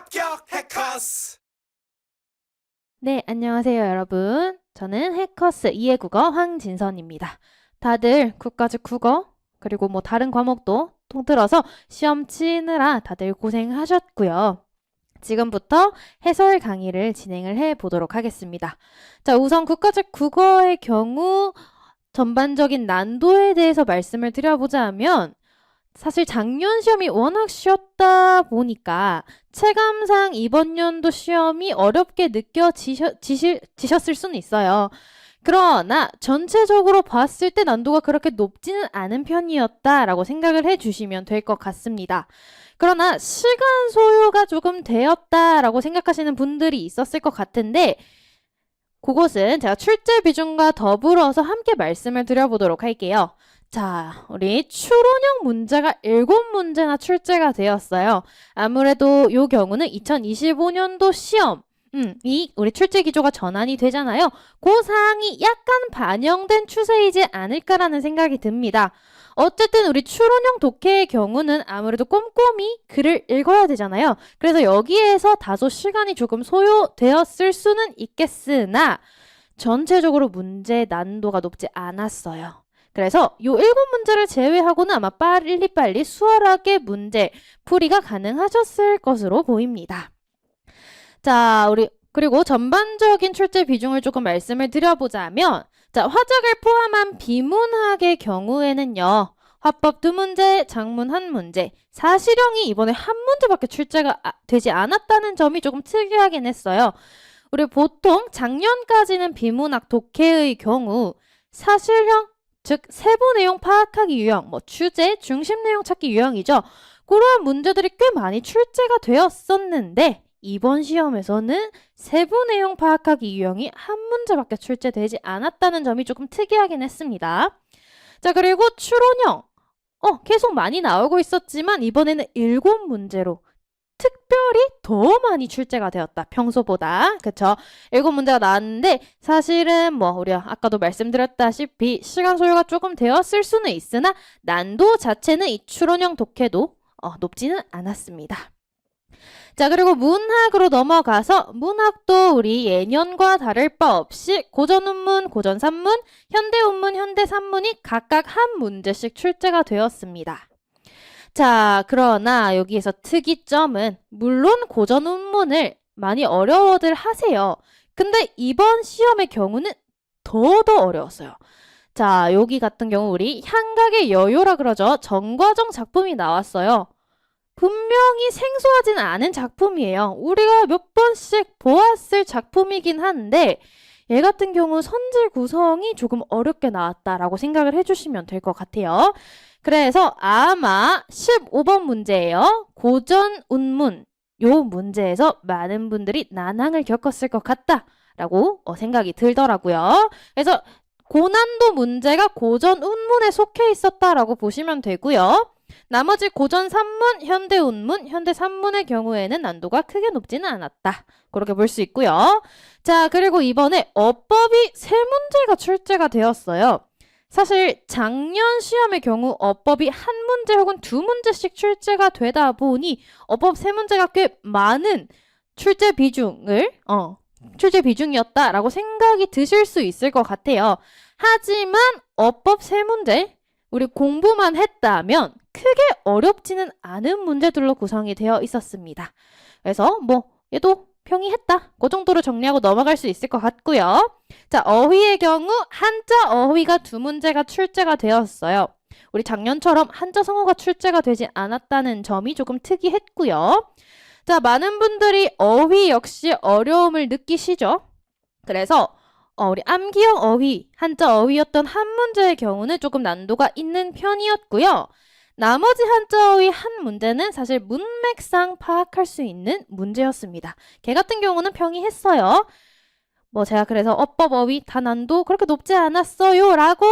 합격 해커스. 네, 안녕하세요, 여러분. 저는 해커스 2회 국어 황진선입니다. 다들 국가직 국어, 그리고 뭐 다른 과목도 통틀어서 시험 치느라 다들 고생하셨고요. 지금부터 해설 강의를 진행을 해 보도록 하겠습니다. 자, 우선 국가직 국어의 경우 전반적인 난도에 대해서 말씀을 드려보자면 사실 작년 시험이 워낙 쉬웠다 보니까 체감상 이번 연도 시험이 어렵게 느껴지셨을 수는 있어요. 그러나 전체적으로 봤을 때 난도가 그렇게 높지는 않은 편이었다라고 생각을 해주시면 될 것 같습니다. 그러나 시간 소요가 조금 되었다라고 생각하시는 분들이 있었을 것 같은데 그것은 제가 출제 비중과 더불어서 함께 말씀을 드려보도록 할게요. 자, 우리 추론형 문제가 7문제나 출제가 되었어요. 아무래도 이 경우는 2025년도 시험, 우리 출제 기조가 전환이 되잖아요. 그 사항이 약간 반영된 추세이지 않을까라는 생각이 듭니다. 어쨌든 우리 추론형 독해의 경우는 아무래도 꼼꼼히 글을 읽어야 되잖아요. 그래서 여기에서 다소 시간이 조금 소요되었을 수는 있겠으나 전체적으로 문제 난도가 높지 않았어요. 그래서 요 7문제를 제외하고는 아마 빨리빨리 수월하게 문제 풀이가 가능하셨을 것으로 보입니다. 자, 그리고 전반적인 출제 비중을 조금 말씀을 드려보자면 자, 화작을 포함한 비문학의 경우에는요. 화법 2문제, 작문 1문제, 사실형이 이번에 1문제밖에 출제가 되지 않았다는 점이 조금 특이하긴 했어요. 우리 보통 작년까지는 비문학 독해의 경우 사실형, 즉 세부 내용 파악하기 유형, 주제, 중심 내용 찾기 유형이죠. 그러한 문제들이 꽤 많이 출제가 되었었는데 이번 시험에서는 세부 내용 파악하기 유형이 1문제밖에 출제되지 않았다는 점이 조금 특이하긴 했습니다. 자, 그리고 추론형. 계속 많이 나오고 있었지만 이번에는 7문제로 특별히 더 많이 출제가 되었다. 평소보다. 그쵸? 7문제가 나왔는데 사실은 우리 아까도 말씀드렸다시피 시간 소요가 조금 되었을 수는 있으나 난도 자체는 이 추론형 독해도 높지는 않았습니다. 자, 그리고 문학으로 넘어가서 문학도 우리 예년과 다를 바 없이 고전운문, 고전산문, 현대운문, 현대산문이 각각 1문제씩 출제가 되었습니다. 자, 그러나 여기에서 특이점은 물론 고전운문을 많이 어려워들 하세요. 근데 이번 시험의 경우는 더더 어려웠어요. 자, 여기 같은 경우 우리 향각의 여요라 그러죠. 정과정 작품이 나왔어요. 분명히 생소하진 않은 작품이에요. 우리가 몇 번씩 보았을 작품이긴 한데 얘 같은 경우 선질 구성이 조금 어렵게 나왔다라고 생각을 해주시면 될 것 같아요. 그래서 아마 15번 문제예요. 고전운문 요 문제에서 많은 분들이 난항을 겪었을 것 같다라고 생각이 들더라고요. 그래서 고난도 문제가 고전운문에 속해 있었다라고 보시면 되고요. 나머지 고전산문, 현대운문, 현대산문의 경우에는 난도가 크게 높지는 않았다. 그렇게 볼 수 있고요. 자, 그리고 이번에 어법이 3문제가 출제가 되었어요. 사실 작년 시험의 경우 어법이 1문제 혹은 2문제씩 출제가 되다 보니 어법 3문제가 꽤 많은 출제 비중이었다라고 생각이 드실 수 있을 것 같아요. 하지만 어법 3문제 우리 공부만 했다면 크게 어렵지는 않은 문제들로 구성이 되어 있었습니다. 그래서 얘도 평이했다. 그 정도로 정리하고 넘어갈 수 있을 것 같고요. 자, 어휘의 경우 한자 어휘가 2문제가 출제가 되었어요. 우리 작년처럼 한자 성어가 출제가 되지 않았다는 점이 조금 특이했고요. 자, 많은 분들이 어휘 역시 어려움을 느끼시죠? 그래서 우리 암기형 어휘, 한자 어휘였던 1문제의 경우는 조금 난도가 있는 편이었고요. 나머지 한자 어휘 1문제는 사실 문맥상 파악할 수 있는 문제였습니다. 걔 같은 경우는 평이했어요. 제가 그래서 어법 어휘 다 난도 그렇게 높지 않았어요 라고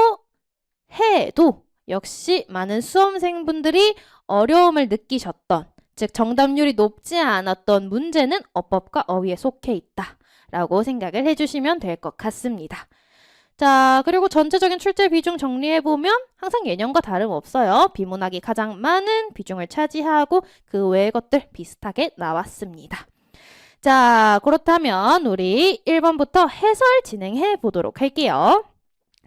해도 역시 많은 수험생분들이 어려움을 느끼셨던, 즉 정답률이 높지 않았던 문제는 어법과 어휘에 속해 있다 라고 생각을 해주시면 될 것 같습니다. 자, 그리고 전체적인 출제 비중 정리해보면 항상 예년과 다름없어요. 비문학이 가장 많은 비중을 차지하고 그 외의 것들 비슷하게 나왔습니다. 자, 그렇다면 우리 1번부터 해설 진행해 보도록 할게요.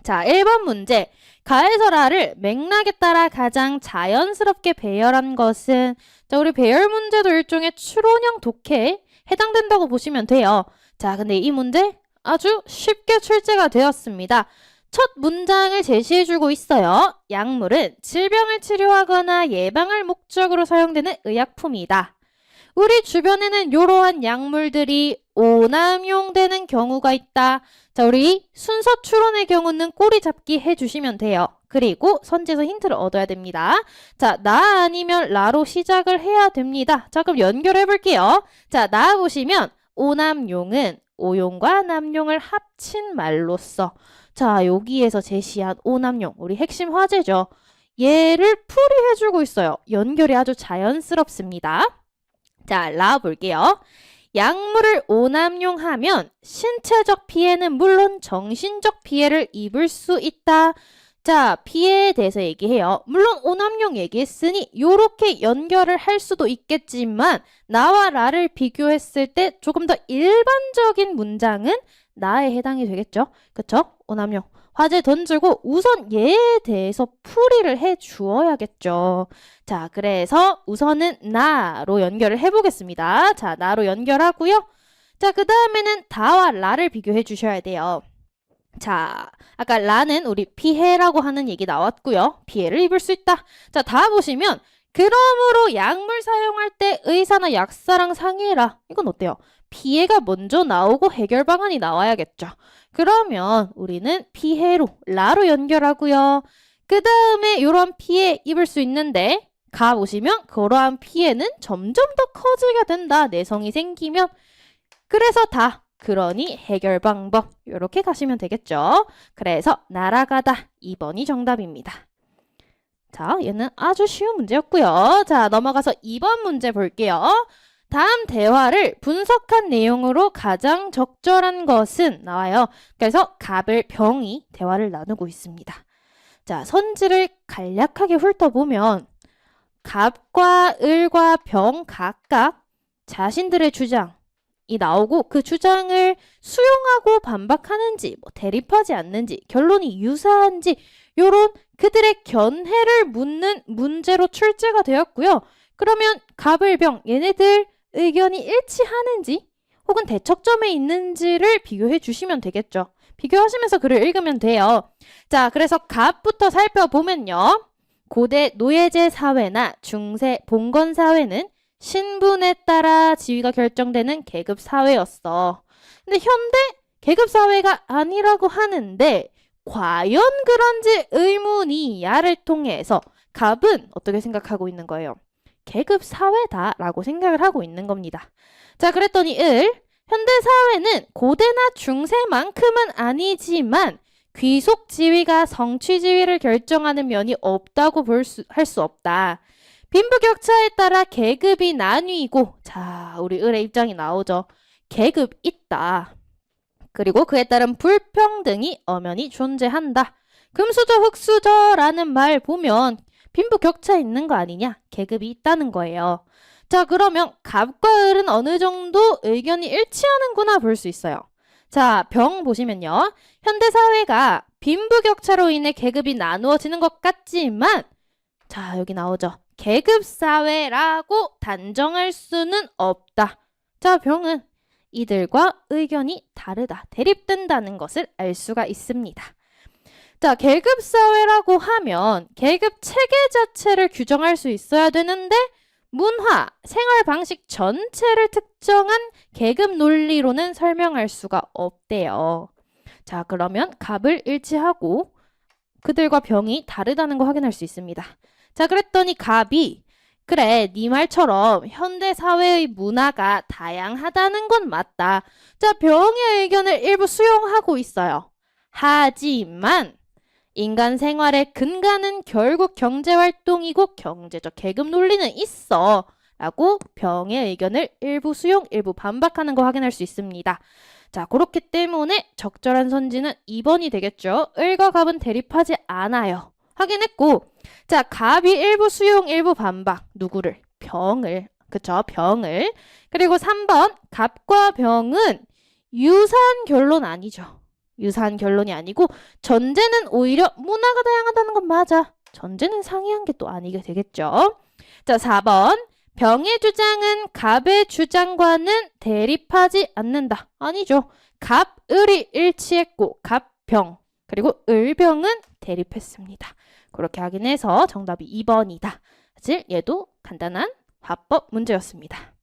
자, 1번 문제. 가해설화를 맥락에 따라 가장 자연스럽게 배열한 것은, 자, 우리 배열 문제도 일종의 추론형 독해에 해당된다고 보시면 돼요. 자, 근데 이 문제 아주 쉽게 출제가 되었습니다. 첫 문장을 제시해주고 있어요. 약물은 질병을 치료하거나 예방할 목적으로 사용되는 의약품이다. 우리 주변에는 이러한 약물들이 오남용되는 경우가 있다. 자, 우리 순서 추론의 경우는 꼬리 잡기 해주시면 돼요. 그리고 선지에서 힌트를 얻어야 됩니다. 자, 나 아니면 라로 시작을 해야 됩니다. 자, 그럼 연결해 볼게요. 자, 나 보시면 오남용은 오용과 남용을 합친 말로써, 자, 여기에서 제시한 오남용, 우리 핵심 화제죠. 얘를 풀이해주고 있어요. 연결이 아주 자연스럽습니다. 자, 라 볼게요. 약물을 오남용하면 신체적 피해는 물론 정신적 피해를 입을 수 있다. 자, 피해에 대해서 얘기해요. 물론 오남용 얘기했으니 요렇게 연결을 할 수도 있겠지만 나와 라를 비교했을 때 조금 더 일반적인 문장은 나에 해당이 되겠죠. 그쵸? 오남용. 화제 던지고 우선 얘에 대해서 풀이를 해 주어야겠죠. 자, 그래서 우선은 나로 연결을 해보겠습니다. 자, 나로 연결하고요. 자, 그 다음에는 다와 라를 비교해 주셔야 돼요. 자, 아까 라는 우리 피해라고 하는 얘기 나왔고요. 피해를 입을 수 있다. 자, 다 보시면 그러므로 약물 사용할 때 의사나 약사랑 상의해라. 이건 어때요? 피해가 먼저 나오고 해결 방안이 나와야겠죠. 그러면 우리는 피해로 라로 연결하고요. 그 다음에 이런 피해 입을 수 있는데 가보시면 그러한 피해는 점점 더 커지게 된다. 내성이 생기면. 그래서 다 그러니 해결 방법 이렇게 가시면 되겠죠. 그래서 날아가다 2번이 정답입니다. 자, 얘는 아주 쉬운 문제였고요. 자, 넘어가서 2번 문제 볼게요. 다음 대화를 분석한 내용으로 가장 적절한 것은 나와요. 그래서 갑을 병이 대화를 나누고 있습니다. 자, 선지를 간략하게 훑어보면 갑과 을과 병 각각 자신들의 주장이 나오고 그 주장을 수용하고 반박하는지 뭐 대립하지 않는지 결론이 유사한지 요런 그들의 견해를 묻는 문제로 출제가 되었고요. 그러면 갑을 병 얘네들 의견이 일치하는지 혹은 대척점에 있는지를 비교해 주시면 되겠죠. 비교하시면서 글을 읽으면 돼요. 자, 그래서 갑부터 살펴보면요. 고대 노예제 사회나 중세 봉건 사회는 신분에 따라 지위가 결정되는 계급 사회였어. 근데 현대 계급 사회가 아니라고 하는데 과연 그런지 의문이 야를 통해서 갑은 어떻게 생각하고 있는 거예요? 계급 사회다라고 생각을 하고 있는 겁니다. 자, 그랬더니 현대 사회는 고대나 중세만큼은 아니지만 귀속 지위가 성취 지위를 결정하는 면이 없다고 할 수 없다. 빈부격차에 따라 계급이 나뉘고, 자, 우리 을의 입장이 나오죠. 계급 있다. 그리고 그에 따른 불평등이 엄연히 존재한다. 금수저 흙수저라는 말 보면 빈부격차 있는 거 아니냐? 계급이 있다는 거예요. 자, 그러면 갑과 을은 어느 정도 의견이 일치하는구나 볼 수 있어요. 자, 병 보시면요. 현대사회가 빈부격차로 인해 계급이 나누어지는 것 같지만 자, 여기 나오죠. 계급사회라고 단정할 수는 없다. 자, 병은 이들과 의견이 다르다, 대립된다는 것을 알 수가 있습니다. 자, 계급사회라고 하면 계급 체계 자체를 규정할 수 있어야 되는데 문화, 생활 방식 전체를 특정한 계급 논리로는 설명할 수가 없대요. 자, 그러면 갑을 일치하고 그들과 병이 다르다는 거 확인할 수 있습니다. 자, 그랬더니 갑이 그래, 네 말처럼 현대 사회의 문화가 다양하다는 건 맞다. 자, 병의 의견을 일부 수용하고 있어요. 하지만 인간 생활의 근간은 결국 경제활동이고 경제적 계급 논리는 있어. 라고 병의 의견을 일부 수용, 일부 반박하는 거 확인할 수 있습니다. 자, 그렇기 때문에 적절한 선지는 2번이 되겠죠. 을과 갑은 대립하지 않아요. 확인했고, 자, 갑이 일부 수용, 일부 반박. 누구를? 병을. 그쵸? 병을. 그리고 3번, 갑과 병은 유사한 결론 아니죠. 유사한 결론이 아니고 전제는 오히려 문화가 다양하다는 건 맞아. 전제는 상이한 게 또 아니게 되겠죠. 자, 4번. 병의 주장은 갑의 주장과는 대립하지 않는다. 아니죠. 갑, 을이 일치했고 갑, 병, 그리고 을병은 대립했습니다. 그렇게 확인해서 정답이 2번이다. 사실 얘도 간단한 화법 문제였습니다.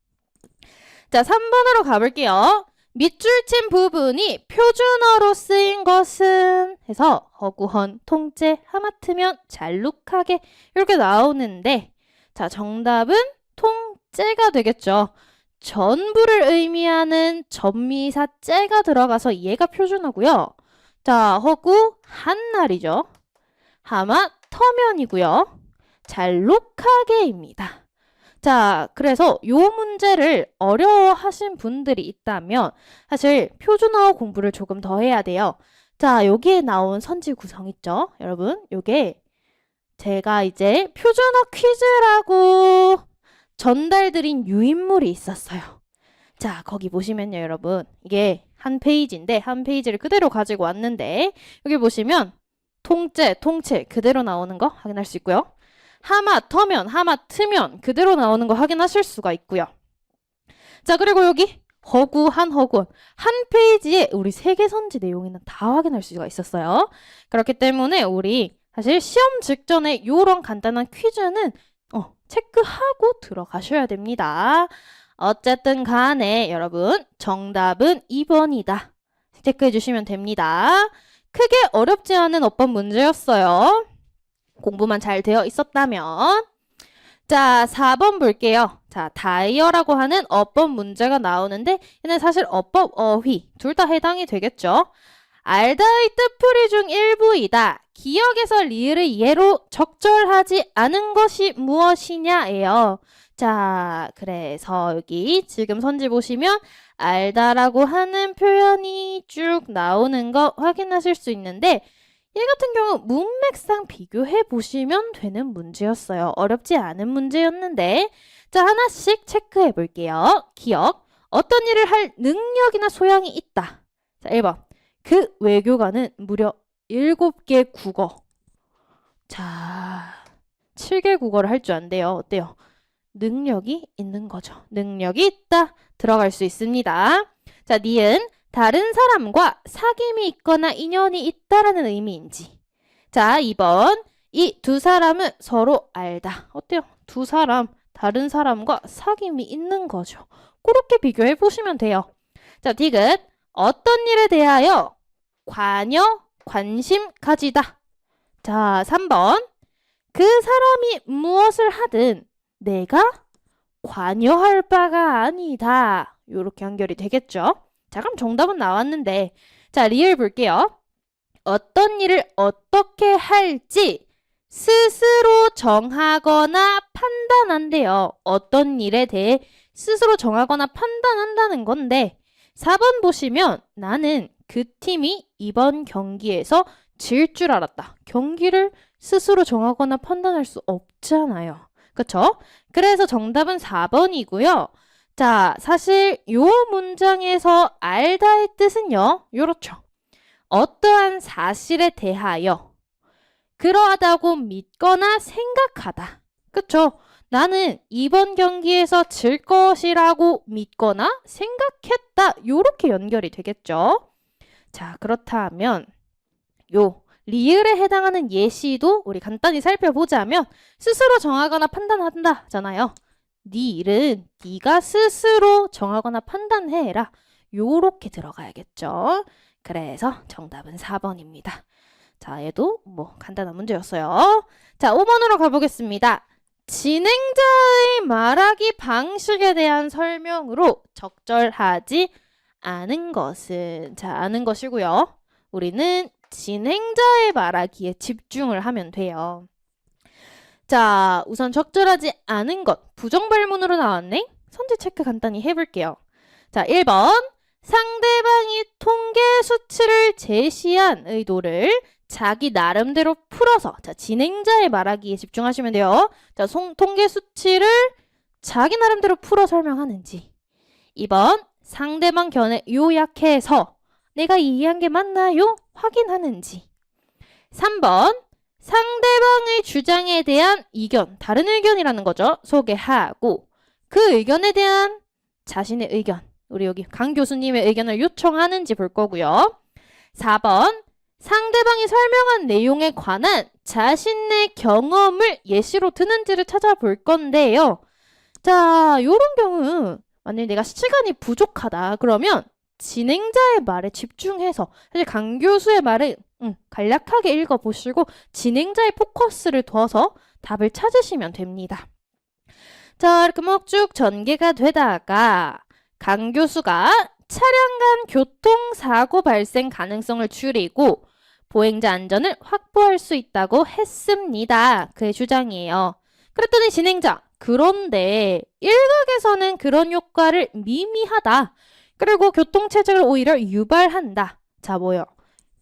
자, 3번으로 가볼게요. 밑줄 친 부분이 표준어로 쓰인 것은 해서 허구헌, 통째, 하마터면, 잘룩하게 이렇게 나오는데 자, 정답은 통째가 되겠죠. 전부를 의미하는 전미사째가 들어가서 얘가 표준어고요. 자, 허구 한날이죠. 하마 터면이고요. 잘록하게입니다. 자, 그래서 요 문제를 어려워하신 분들이 있다면 사실 표준어 공부를 조금 더 해야 돼요. 자, 여기에 나온 선지 구성 있죠? 여러분, 요게 제가 이제 표준어 퀴즈라고 전달드린 유인물이 있었어요. 자, 거기 보시면요, 여러분. 이게 한 페이지인데 한 페이지를 그대로 가지고 왔는데 여기 보시면 통째, 통째 그대로 나오는 거 확인할 수 있고요. 하마, 터면, 하마, 트면 그대로 나오는 거 확인하실 수가 있고요. 자, 그리고 여기 허구, 한허구 한 페이지에 우리 세계 선지 내용에는 다 확인할 수가 있었어요. 그렇기 때문에 우리 사실 시험 직전에 이런 간단한 퀴즈는 체크하고 들어가셔야 됩니다. 어쨌든 간에 여러분 정답은 2번이다. 체크해 주시면 됩니다. 크게 어렵지 않은 어법 문제였어요. 공부만 잘 되어 있었다면. 자, 4번 볼게요. 자, 다이어라고 하는 어법 문제가 나오는데 얘는 사실 어법, 어휘 둘 다 해당이 되겠죠. 알다의 뜻풀이 중 일부이다. 기억에서 리을의 예로 적절하지 않은 것이 무엇이냐예요. 자, 그래서 여기 지금 선지 보시면 알다라고 하는 표현이 쭉 나오는 거 확인하실 수 있는데 얘 같은 경우 문맥상 비교해 보시면 되는 문제였어요. 어렵지 않은 문제였는데 자, 하나씩 체크해 볼게요. 기억, 어떤 일을 할 능력이나 소양이 있다. 자, 1번. 그 외교관은 무려 7개 국어. 자, 7개 국어를 할 줄 안대요. 어때요? 능력이 있는 거죠. 능력이 있다. 들어갈 수 있습니다. 자, 니은 다른 사람과 사귐이 있거나 인연이 있다라는 의미인지. 자, 2번 이 두 사람은 서로 알다. 어때요? 두 사람, 다른 사람과 사귐이 있는 거죠. 그렇게 비교해 보시면 돼요. 자, 디귿 어떤 일에 대하여 관여, 관심 가지다. 자, 3번 그 사람이 무엇을 하든 내가 관여할 바가 아니다. 이렇게 연결이 되겠죠. 자, 그럼 정답은 나왔는데 자, 리을 볼게요. 어떤 일을 어떻게 할지 스스로 정하거나 판단한대요. 어떤 일에 대해 스스로 정하거나 판단한다는 건데 4번 보시면 나는 그 팀이 이번 경기에서 질 줄 알았다. 경기를 스스로 정하거나 판단할 수 없잖아요. 그쵸? 그래서 정답은 4번이고요. 자, 사실 요 문장에서 알다의 뜻은요. 요렇죠. 어떠한 사실에 대하여 그러하다고 믿거나 생각하다. 그쵸? 나는 이번 경기에서 질 것이라고 믿거나 생각했다. 요렇게 연결이 되겠죠. 자, 그렇다면 요 리을에 해당하는 예시도 우리 간단히 살펴보자면 스스로 정하거나 판단한다 잖아요. 네 일은 네가 스스로 정하거나 판단해라. 요렇게 들어가야겠죠. 그래서 정답은 4번입니다. 자, 얘도 뭐 간단한 문제였어요. 자, 5번으로 가보겠습니다. 진행자의 말하기 방식에 대한 설명으로 적절하지 않은 것은 자, 아는 것이고요. 우리는 진행자의 말하기에 집중을 하면 돼요. 자, 우선 적절하지 않은 것 부정발문으로 나왔네. 선지 체크 간단히 해볼게요. 자, 1번 상대방이 통계 수치를 제시한 의도를 자기 나름대로 풀어서, 자, 진행자의 말하기에 집중하시면 돼요. 자, 통계 수치를 자기 나름대로 풀어 설명하는지. 2번, 상대방 견해 요약해서 내가 이해한 게 맞나요? 확인하는지. 3번, 상대방의 주장에 대한 의견, 다른 의견이라는 거죠. 소개하고 그 의견에 대한 자신의 의견, 우리 여기 강 교수님의 의견을 요청하는지 볼 거고요. 4번, 상대방이 설명한 내용에 관한 자신의 경험을 예시로 드는지를 찾아볼 건데요. 자, 요런 경우 만약에 내가 시간이 부족하다 그러면 진행자의 말에 집중해서, 사실 강 교수의 말을 간략하게 읽어보시고 진행자의 포커스를 둬서 답을 찾으시면 됩니다. 자, 이렇게 뭐 쭉 전개가 되다가 강 교수가 차량 간 교통사고 발생 가능성을 줄이고 보행자 안전을 확보할 수 있다고 했습니다. 그의 주장이에요. 그랬더니 진행자, 그런데 일각에서는 그런 효과를 미미하다. 그리고 교통체증을 오히려 유발한다. 자, 뭐요?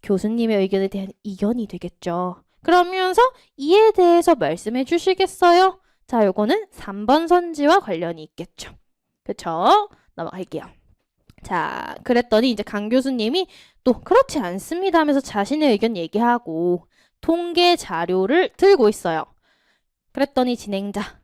교수님의 의견에 대한 이견이 되겠죠. 그러면서 이에 대해서 말씀해 주시겠어요? 자, 요거는 3번 선지와 관련이 있겠죠. 그쵸? 넘어갈게요. 자, 그랬더니 이제 강 교수님이 또 그렇지 않습니다 하면서 자신의 의견 얘기하고 통계 자료를 들고 있어요. 그랬더니 진행자,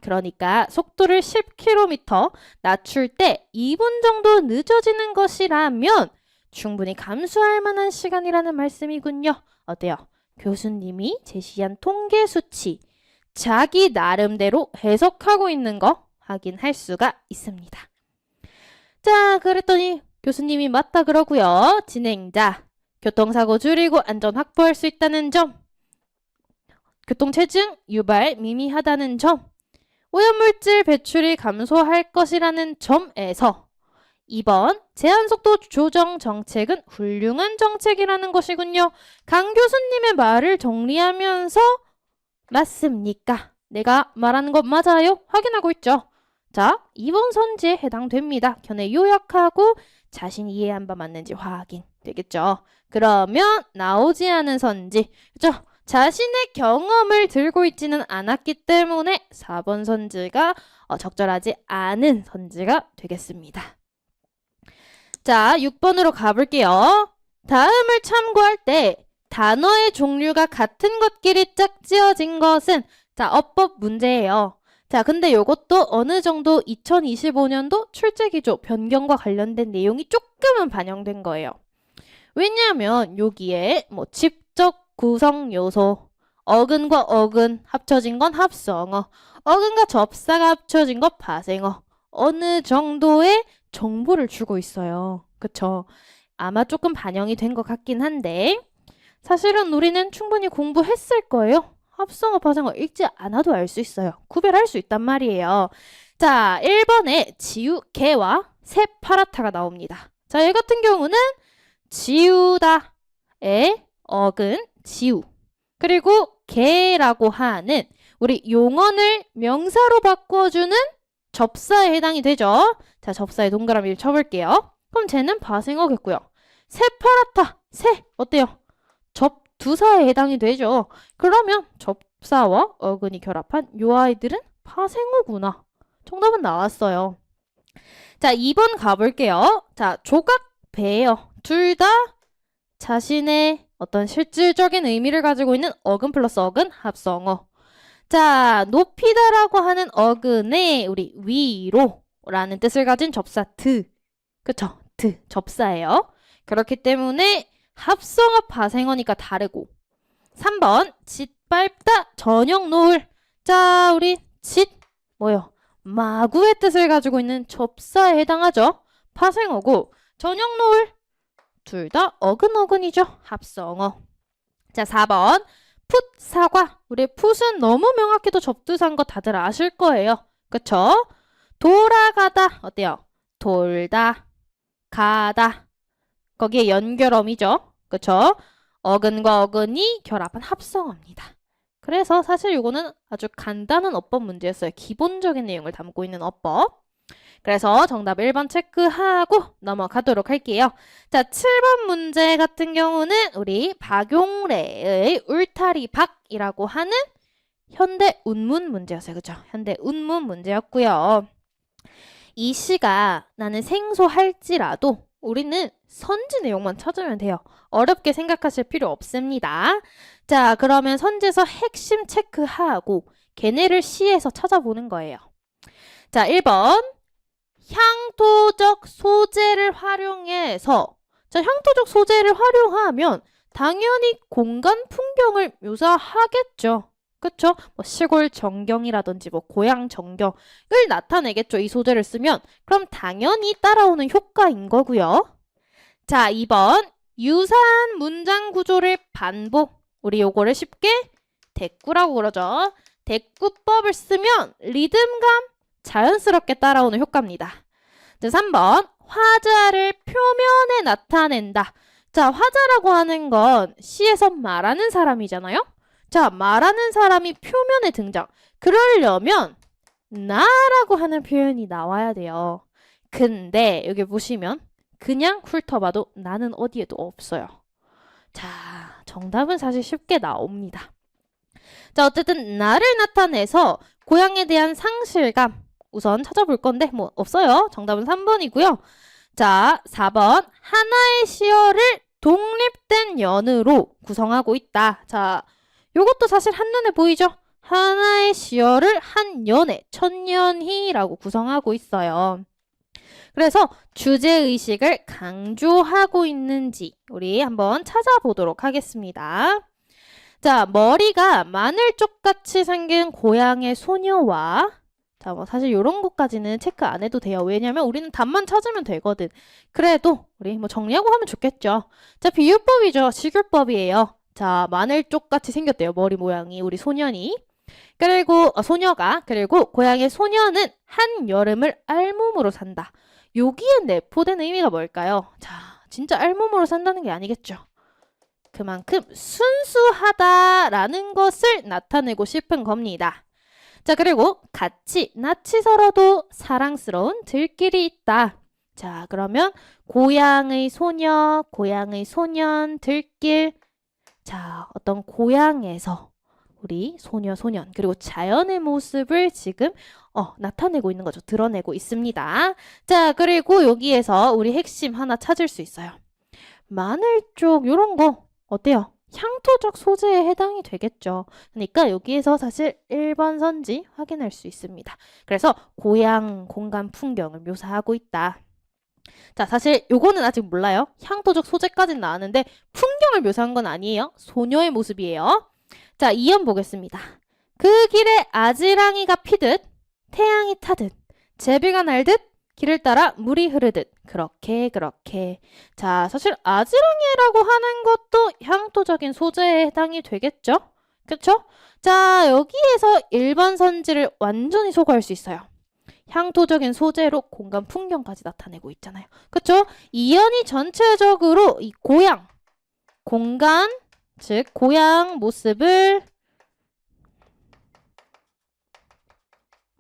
그러니까 속도를 10km 낮출 때 2분 정도 늦어지는 것이라면 충분히 감수할 만한 시간이라는 말씀이군요. 어때요? 교수님이 제시한 통계 수치, 자기 나름대로 해석하고 있는 거 확인할 수가 있습니다. 자, 그랬더니 교수님이 맞다 그러고요. 진행자, 교통사고 줄이고 안전 확보할 수 있다는 점, 교통체증 유발 미미하다는 점, 오염물질 배출이 감소할 것이라는 점에서 2번, 제한속도 조정 정책은 훌륭한 정책이라는 것이군요. 강 교수님의 말을 정리하면서 맞습니까? 내가 말하는 것 맞아요? 확인하고 있죠. 자, 2번 선지에 해당됩니다. 견해 요약하고 자신이 이해한 바 맞는지 확인 되겠죠. 그러면 나오지 않은 선지, 그죠? 자신의 경험을 들고 있지는 않았기 때문에 4번 선지가 적절하지 않은 선지가 되겠습니다. 자, 6번으로 가볼게요. 다음을 참고할 때 단어의 종류가 같은 것끼리 짝지어진 것은, 자, 어법 문제예요. 자, 근데 이것도 어느 정도 2025년도 출제기조 변경과 관련된 내용이 조금은 반영된 거예요. 왜냐하면 여기에 뭐 집적 구성 요소, 어근과 어근 합쳐진 건 합성어, 어근과 접사가 합쳐진 건 파생어, 어느 정도의 정보를 주고 있어요. 그쵸? 아마 조금 반영이 된 것 같긴 한데 사실은 우리는 충분히 공부했을 거예요. 합성어, 파생어 읽지 않아도 알 수 있어요. 구별할 수 있단 말이에요. 자, 1번에 지우, 개와 새파랗다가 나옵니다. 자, 얘 같은 경우는 지우다의 어근, 지우. 그리고 개라고 하는 우리 용언을 명사로 바꿔주는 접사에 해당이 되죠. 자, 접사에 동그라미를 쳐볼게요. 그럼 쟤는 파생어겠고요. 새파랗다, 새 어때요? 접두사에 해당이 되죠. 그러면 접사와 어근이 결합한 요 아이들은 파생어구나. 정답은 나왔어요. 자, 2번 가볼게요. 자, 조각, 배예요. 둘 다 자신의 어떤 실질적인 의미를 가지고 있는 어근 플러스 어근 합성어. 자, 높이다라고 하는 어근에 우리 위로라는 뜻을 가진 접사 드. 그쵸? 드, 접사예요. 그렇기 때문에 합성어 파생어니까 다르고. 3번, 짓밟다, 저녁 노을. 자, 우리 짓, 뭐요? 마구의 뜻을 가지고 있는 접사에 해당하죠. 파생어고, 저녁 노을. 둘 다 어근어근이죠. 합성어. 자, 4번. 풋, 사과. 우리 풋은 너무 명확히도 접두사인 거 다들 아실 거예요. 그쵸? 돌아가다. 어때요? 돌다, 가다. 거기에 연결어미죠. 그쵸? 어근과 어근이 결합한 합성어입니다. 그래서 사실 이거는 아주 간단한 어법 문제였어요. 기본적인 내용을 담고 있는 어법. 그래서 정답 1번 체크하고 넘어가도록 할게요. 자, 7번 문제 같은 경우는 우리 박용래의 울타리박이라고 하는 현대 운문 문제였어요. 그죠? 현대 운문 문제였고요. 이 시가 나는 생소할지라도 우리는 선지 내용만 찾으면 돼요. 어렵게 생각하실 필요 없습니다. 자, 그러면 선지에서 핵심 체크하고 걔네를 시에서 찾아보는 거예요. 자, 1번 향토적 소재를 활용해서 자, 향토적 소재를 활용하면 당연히 공간 풍경을 묘사하겠죠. 그쵸? 뭐 시골 전경이라든지 뭐 고향 전경을 나타내겠죠. 이 소재를 쓰면. 그럼 당연히 따라오는 효과인 거고요. 자, 2번 유사한 문장 구조를 반복. 우리 요거를 쉽게 대꾸라고 그러죠. 대꾸법을 쓰면 리듬감 자연스럽게 따라오는 효과입니다. 자, 3번 화자를 표면에 나타낸다. 자, 화자라고 하는 건 시에서 말하는 사람이잖아요. 자, 말하는 사람이 표면에 등장. 그러려면 나라고 하는 표현이 나와야 돼요. 근데 여기 보시면 그냥 훑어봐도 나는 어디에도 없어요. 자, 정답은 사실 쉽게 나옵니다. 자, 어쨌든 나를 나타내서 고향에 대한 상실감 우선 찾아볼 건데 뭐 없어요. 정답은 3번이고요. 자, 4번 하나의 시어를 독립된 연으로 구성하고 있다. 자, 요것도 사실 한눈에 보이죠? 하나의 시어를 한 연에 천년희라고 구성하고 있어요. 그래서 주제의식을 강조하고 있는지 우리 한번 찾아보도록 하겠습니다. 자, 머리가 마늘쪽같이 생긴 고향의 소녀와 자, 뭐 사실 이런 것까지는 체크 안 해도 돼요. 왜냐면 우리는 답만 찾으면 되거든. 그래도 우리 뭐 정리하고 하면 좋겠죠. 자, 비유법이죠. 식유법이에요. 자, 마늘쪽같이 생겼대요. 머리 모양이 우리 소년이. 그리고 소녀가 그리고 고향의 소녀는 한여름을 알몸으로 산다. 여기에 내포된 의미가 뭘까요? 자, 진짜 알몸으로 산다는 게 아니겠죠. 그만큼 순수하다라는 것을 나타내고 싶은 겁니다. 자, 그리고 같이 낯이 설어도 사랑스러운 들길이 있다. 자, 그러면 고향의 소녀, 고향의 소년, 들길. 자, 어떤 고향에서 우리 소녀, 소년, 그리고 자연의 모습을 지금 나타내고 있는 거죠. 드러내고 있습니다. 자, 그리고 여기에서 우리 핵심 하나 찾을 수 있어요. 마늘 쪽 이런 거 어때요? 향토적 소재에 해당이 되겠죠. 그러니까 여기에서 사실 1번 선지 확인할 수 있습니다. 그래서 고향, 공간, 풍경을 묘사하고 있다. 자, 사실 요거는 아직 몰라요. 향토적 소재까지는 나왔는데 풍경을 묘사한 건 아니에요. 소녀의 모습이에요. 자, 2연 보겠습니다. 그 길에 아지랑이가 피듯 태양이 타듯 제비가 날듯 길을 따라 물이 흐르듯 그렇게. 자, 사실 아지랑이라고 하는 것도 향토적인 소재에 해당이 되겠죠? 그쵸? 자, 여기에서 1번 선지를 완전히 소거할 수 있어요. 향토적인 소재로 공간 풍경까지 나타내고 있잖아요. 그쵸? 이연이 전체적으로 이 고향, 공간, 즉 고향 모습을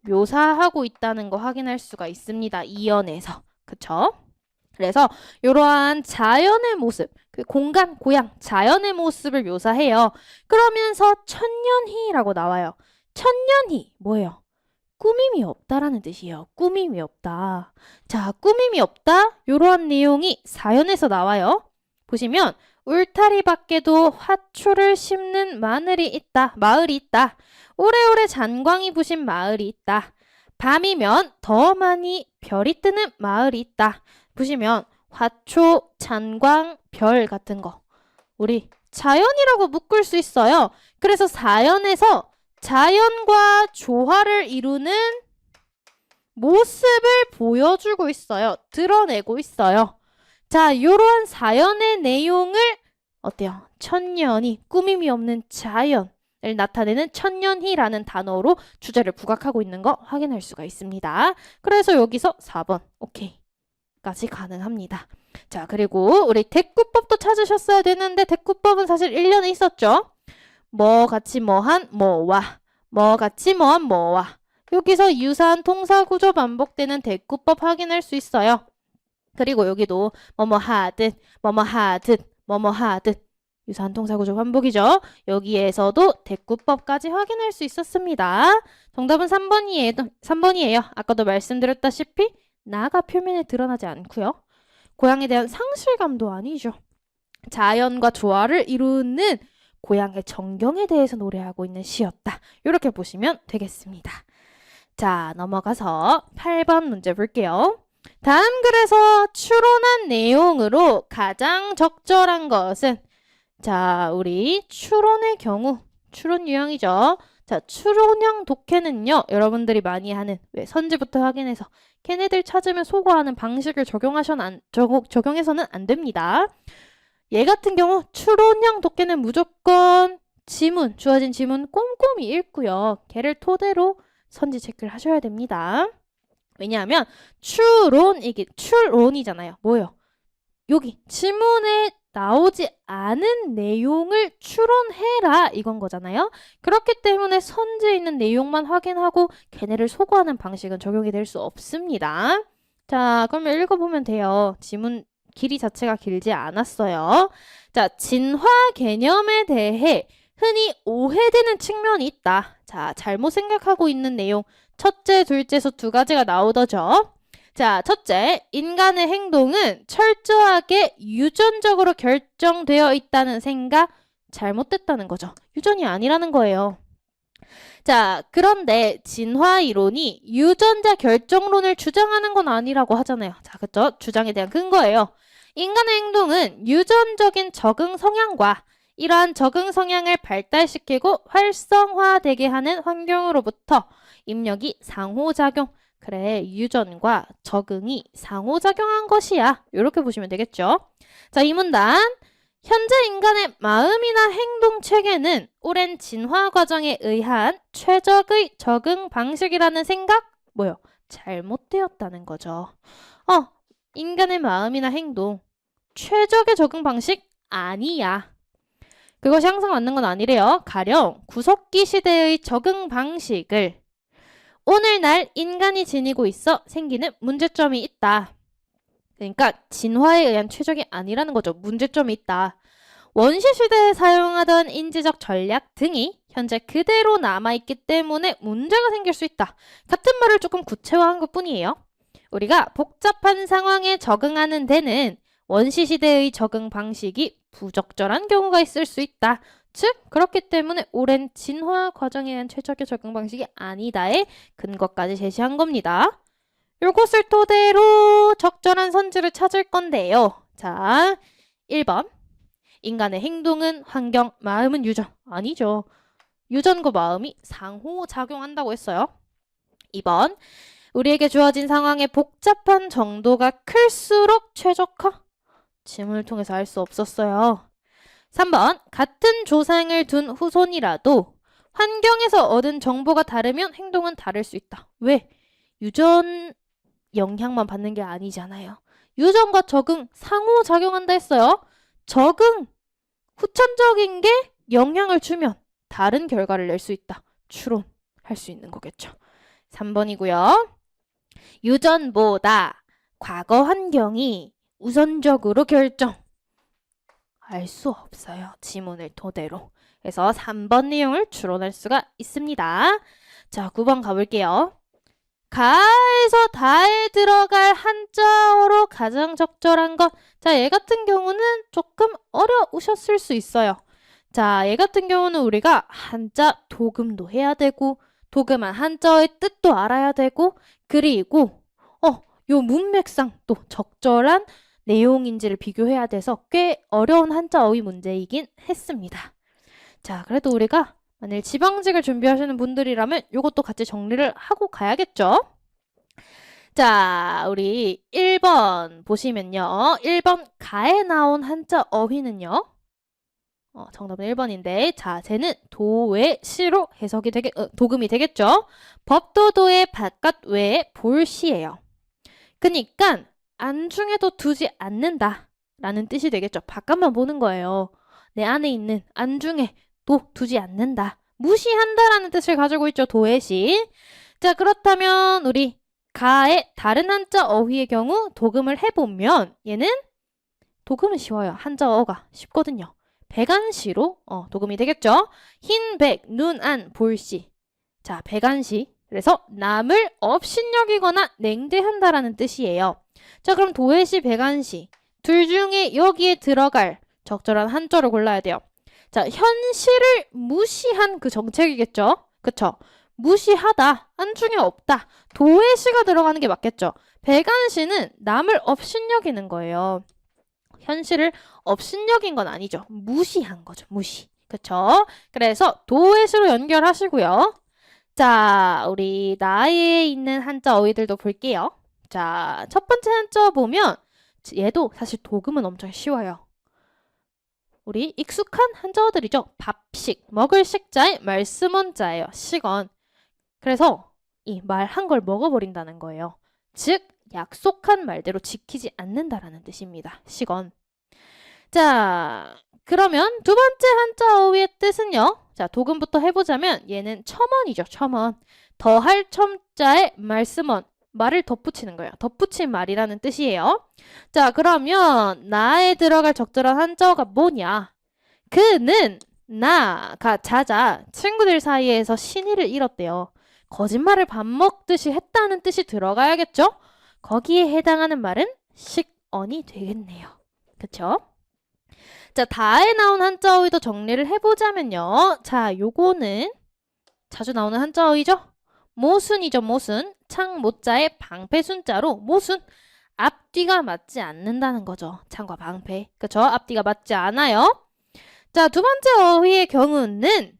묘사하고 있다는 거 확인할 수가 있습니다. 이연에서. 그쵸? 그래서 이러한 자연의 모습, 그 공간, 고향, 자연의 모습을 묘사해요. 그러면서 천년희라고 나와요. 천년희 뭐예요? 꾸밈이 없다라는 뜻이에요. 꾸밈이 없다. 자, 꾸밈이 없다. 이러한 내용이 사연에서 나와요. 보시면 울타리 밖에도 화초를 심는 마을이 있다. 오래오래 잔광이 부신 마을이 있다. 밤이면 더 많이 별이 뜨는 마을이 있다. 보시면 화초, 잔광, 별 같은 거 우리 자연이라고 묶을 수 있어요. 그래서 사연에서 자연과 조화를 이루는 모습을 보여주고 있어요. 드러내고 있어요. 자, 이러한 사연의 내용을 어때요? 천년이 꾸밈이 없는 자연을 나타내는 천년희라는 단어로 주제를 부각하고 있는 거 확인할 수가 있습니다. 그래서 여기서 4번 오케이 까지 가능합니다. 자, 그리고 우리 대꾸법도 찾으셨어야 되는데 대꾸법은 사실 1년에 있었죠. 뭐 같이 뭐한 뭐와 뭐 같이 뭐한 뭐와 여기서 유사한 동사구조 반복되는 대꾸법 확인할 수 있어요. 그리고 여기도 뭐뭐 하듯, 뭐뭐 하듯, 뭐뭐 하듯 유사한 동사구조 반복이죠. 여기에서도 대꾸법까지 확인할 수 있었습니다. 정답은 3번이에요. 아까도 말씀드렸다시피 나가 표면에 드러나지 않고요. 고향에 대한 상실감도 아니죠. 자연과 조화를 이루는 고향의 전경에 대해서 노래하고 있는 시였다. 이렇게 보시면 되겠습니다. 자, 넘어가서 8번 문제 볼게요. 다음 글에서 추론한 내용으로 가장 적절한 것은 자, 우리 추론의 경우 추론 유형이죠. 자, 추론형 독해는요. 여러분들이 많이 하는 왜 선지부터 확인해서 걔네들 찾으면 소거하는 방식을 적용해서는 안 됩니다. 얘 같은 경우 추론형 독해는 무조건 주어진 지문 꼼꼼히 읽고요. 걔를 토대로 선지 체크를 하셔야 됩니다. 왜냐하면 추론이잖아요. 뭐예요? 여기 지문에 나오지 않은 내용을 추론해라 이건 거잖아요. 그렇기 때문에 선지에 있는 내용만 확인하고 걔네를 소거하는 방식은 적용이 될 수 없습니다. 자, 그러면 읽어보면 돼요. 지문 길이 자체가 길지 않았어요. 자, 진화 개념에 대해 흔히 오해되는 측면이 있다. 자, 잘못 생각하고 있는 내용 첫째, 둘째에서 두 가지가 나오더죠. 자, 첫째, 인간의 행동은 철저하게 유전적으로 결정되어 있다는 생각 잘못됐다는 거죠. 유전이 아니라는 거예요. 자, 그런데 진화 이론이 유전자 결정론을 주장하는 건 아니라고 하잖아요. 자, 그쵸? 주장에 대한 근거예요. 인간의 행동은 유전적인 적응 성향과 이러한 적응 성향을 발달시키고 활성화되게 하는 환경으로부터 입력이 상호작용. 그래, 유전과 적응이 상호작용한 것이야. 이렇게 보시면 되겠죠. 자, 이 문단. 현재 인간의 마음이나 행동 체계는 오랜 진화 과정에 의한 최적의 적응 방식이라는 생각? 뭐요? 잘못되었다는 거죠. 인간의 마음이나 행동 최적의 적응 방식? 아니야. 그것이 항상 맞는 건 아니래요. 가령 구석기 시대의 적응 방식을 오늘날 인간이 지니고 있어 생기는 문제점이 있다. 그러니까 진화에 의한 최적이 아니라는 거죠. 문제점이 있다. 원시시대에 사용하던 인지적 전략 등이 현재 그대로 남아있기 때문에 문제가 생길 수 있다. 같은 말을 조금 구체화한 것뿐이에요. 우리가 복잡한 상황에 적응하는 데는 원시시대의 적응 방식이 부적절한 경우가 있을 수 있다. 즉, 그렇기 때문에 오랜 진화 과정에 의한 최적의 적응 방식이 아니다의 근거까지 제시한 겁니다. 이것을 토대로 적절한 선지를 찾을 건데요. 자, 1번. 인간의 행동은 환경, 마음은 유전. 아니죠. 유전과 마음이 상호작용한다고 했어요. 2번. 우리에게 주어진 상황의 복잡한 정도가 클수록 최적화? 지문을 통해서 알 수 없었어요. 3번. 같은 조상을 둔 후손이라도 환경에서 얻은 정보가 다르면 행동은 다를 수 있다. 왜? 유전 영향만 받는 게 아니잖아요. 유전과 적응 상호작용한다 했어요. 적응, 후천적인 게 영향을 주면 다른 결과를 낼 수 있다. 추론할 수 있는 거겠죠. 3번이고요. 유전보다 과거 환경이 우선적으로 결정. 알 수 없어요. 지문을 토대로. 그래서 3번 내용을 추론할 수가 있습니다. 자, 9번 가볼게요. 가에서 다에 들어갈 한자어로 가장 적절한 것. 자, 얘 같은 경우는 조금 어려우셨을 수 있어요. 자, 얘 같은 경우는 우리가 한자 도금도 해야 되고 도금한 한자어의 뜻도 알아야 되고 그리고 요 문맥상 또 적절한 내용인지를 비교해야 돼서 꽤 어려운 한자어휘 문제이긴 했습니다. 자, 그래도 우리가 만일 지방직을 준비하시는 분들이라면 이것도 같이 정리를 하고 가야겠죠? 자, 우리 1번 보시면요. 1번 가에 나온 한자 어휘는요. 정답은 1번인데 자, 쟤는 도외 시로 해석이 도금이 되겠죠? 법도도의 바깥 외에 볼시예요. 그니까 안중에도 두지 않는다 라는 뜻이 되겠죠. 바깥만 보는 거예요. 내 안에 있는 안중에 도 두지 않는다. 무시한다 라는 뜻을 가지고 있죠. 도외시. 자, 그렇다면 우리 가의 다른 한자 어휘의 경우 도금을 해보면 얘는 도금은 쉬워요. 한자 어가 쉽거든요. 백안시로 도금이 되겠죠. 흰, 백, 눈, 안, 볼시. 자, 백안시. 그래서 남을 업신여기거나 냉대한다라는 뜻이에요. 자, 그럼 도회시, 백안시. 둘 중에 여기에 들어갈 적절한 한자를 골라야 돼요. 자, 현실을 무시한 그 정책이겠죠. 그쵸? 무시하다, 안중에 없다. 도회시가 들어가는 게 맞겠죠. 백안시는 남을 업신여기는 거예요. 현실을 업신여긴 건 아니죠. 무시한 거죠. 무시. 그쵸? 그래서 도회시로 연결하시고요. 자, 우리 나에 있는 한자 어휘들도 볼게요. 자, 첫 번째 한자 보면 얘도 사실 도금은 엄청 쉬워요. 우리 익숙한 한자어들이죠. 밥식, 먹을 식자에 말씀원자예요. 식언. 그래서 이 말한 걸 먹어버린다는 거예요. 즉, 약속한 말대로 지키지 않는다라는 뜻입니다. 식언. 자, 그러면 두 번째 한자 어휘의 뜻은요. 자, 도금부터 해보자면 얘는 첨언이죠. 첨언. 더할 첨자에 말씀언. 말을 덧붙이는 거예요. 덧붙인 말이라는 뜻이에요. 자, 그러면 나에 들어갈 적절한 한자어가 뭐냐? 그는 나가 자자 친구들 사이에서 신의를 잃었대요. 거짓말을 밥 먹듯이 했다는 뜻이 들어가야겠죠? 거기에 해당하는 말은 식언이 되겠네요. 그쵸? 자, 다에 나온 한자어휘도 정리를 해보자면요. 자, 요거는 자주 나오는 한자어휘죠? 모순이죠, 모순. 창모자에 방패순자로 모순. 앞뒤가 맞지 않는다는 거죠. 창과 방패. 그쵸? 앞뒤가 맞지 않아요. 자, 두 번째 어휘의 경우는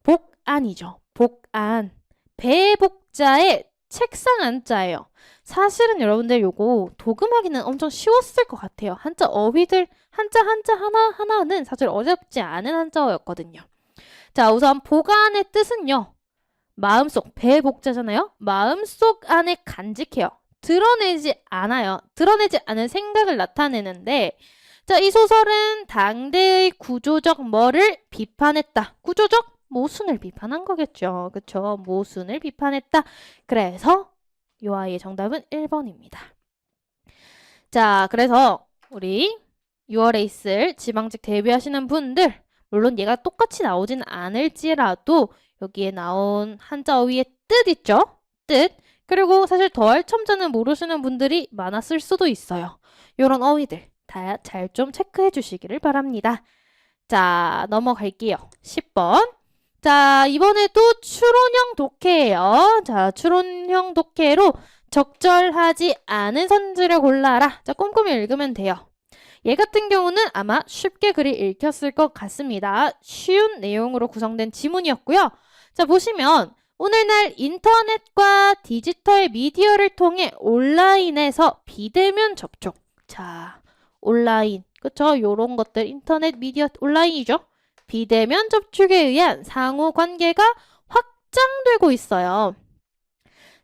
복안이죠. 복안. 배복자에 책상 안자예요. 사실은 여러분들 요거 도금하기는 엄청 쉬웠을 것 같아요. 한자 어휘들 한자 하나하나는 사실 어렵지 않은 한자어였거든요. 자, 우선 복안의 뜻은요. 마음속, 배복자잖아요. 마음속 안에 간직해요. 드러내지 않아요. 드러내지 않은 생각을 나타내는데 자, 이 소설은 당대의 구조적 뭐를 비판했다. 구조적 모순을 비판한 거겠죠. 그쵸? 모순을 비판했다. 그래서 요 아이의 정답은 1번입니다. 자, 그래서 우리 6월에 있을 지방직 데뷔하시는 분들 물론 얘가 똑같이 나오진 않을지라도 여기에 나온 한자 어휘의 뜻 있죠? 뜻. 그리고 사실 더할 첨자는 모르시는 분들이 많았을 수도 있어요. 요런 어휘들 다 잘 좀 체크해 주시기를 바랍니다. 자, 넘어갈게요. 10번. 자, 이번에도 추론형 독해예요. 자, 추론형 독해로 적절하지 않은 선지를 골라라. 자, 꼼꼼히 읽으면 돼요. 얘 같은 경우는 아마 쉽게 글이 읽혔을 것 같습니다. 쉬운 내용으로 구성된 지문이었고요. 자, 보시면 오늘날 인터넷과 디지털 미디어를 통해 온라인에서 비대면 접촉. 자, 온라인. 그쵸? 요런 것들 인터넷 미디어 온라인이죠. 비대면 접촉에 의한 상호 관계가 확장되고 있어요.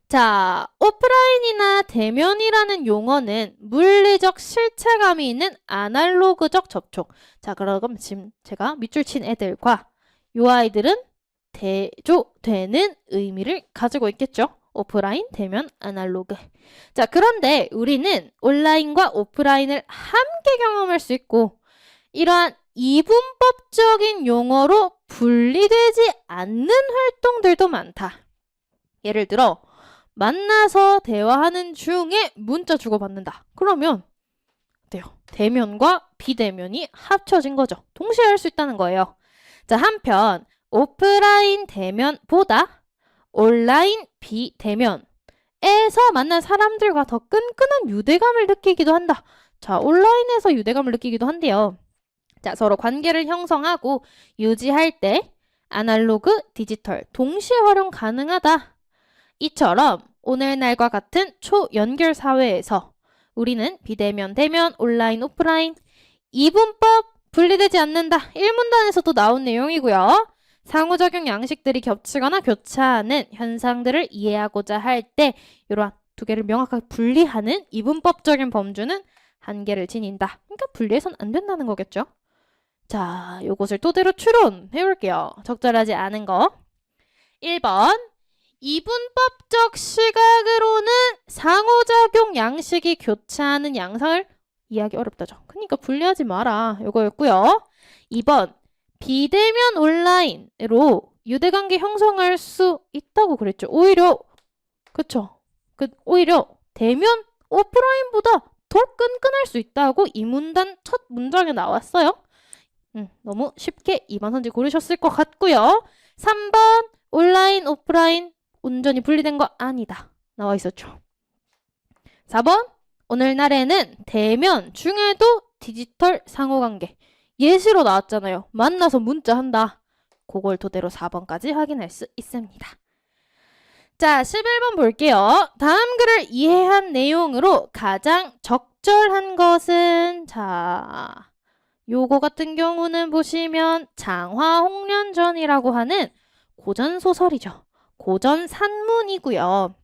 자, 오프라인이나 대면이라는 용어는 물리적 실체감이 있는 아날로그적 접촉. 자, 그럼 지금 제가 밑줄 친 애들과 요 아이들은 대조되는 의미를 가지고 있겠죠. 오프라인, 대면, 아날로그. 자, 그런데 우리는 온라인과 오프라인을 함께 경험할 수 있고 이러한 이분법적인 용어로 분리되지 않는 활동들도 많다. 예를 들어 만나서 대화하는 중에 문자 주고받는다. 그러면 어때요? 대면과 비대면이 합쳐진 거죠. 동시에 할 수 있다는 거예요. 자, 한편 오프라인 대면보다 온라인 비대면에서 만난 사람들과 더 끈끈한 유대감을 느끼기도 한다. 자, 온라인에서 유대감을 느끼기도 한대요. 자, 서로 관계를 형성하고 유지할 때 아날로그, 디지털 동시에 활용 가능하다. 이처럼 오늘날과 같은 초연결 사회에서 우리는 비대면, 대면, 온라인, 오프라인 이분법 분리되지 않는다. 1문단에서도 나온 내용이고요. 상호작용 양식들이 겹치거나 교차하는 현상들을 이해하고자 할 때 이러한 두 개를 명확하게 분리하는 이분법적인 범주는 한계를 지닌다. 그러니까 분리해서는 안 된다는 거겠죠. 자, 요것을 토대로 추론해 볼게요. 적절하지 않은 거. 1번. 이분법적 시각으로는 상호작용 양식이 교차하는 양상을 이해하기 어렵다죠. 그러니까 분리하지 마라. 이거였고요. 2번 비대면 온라인으로 유대관계 형성할 수 있다고 그랬죠. 오히려 그쵸. 오히려 대면 오프라인보다 더 끈끈할 수 있다고 이 문단 첫 문장에 나왔어요. 너무 쉽게 2번 선지 고르셨을 것 같고요. 3번 온라인, 오프라인 온전히 분리된 거 아니다. 나와 있었죠. 4번 오늘날에는 대면 중에도 디지털 상호관계 예시로 나왔잖아요. 만나서 문자한다. 그걸 토대로 4번까지 확인할 수 있습니다. 자, 11번 볼게요. 다음 글을 이해한 내용으로 가장 적절한 것은 자, 요거 같은 경우는 보시면 장화홍련전이라고 하는 고전소설이죠. 고전산문이고요.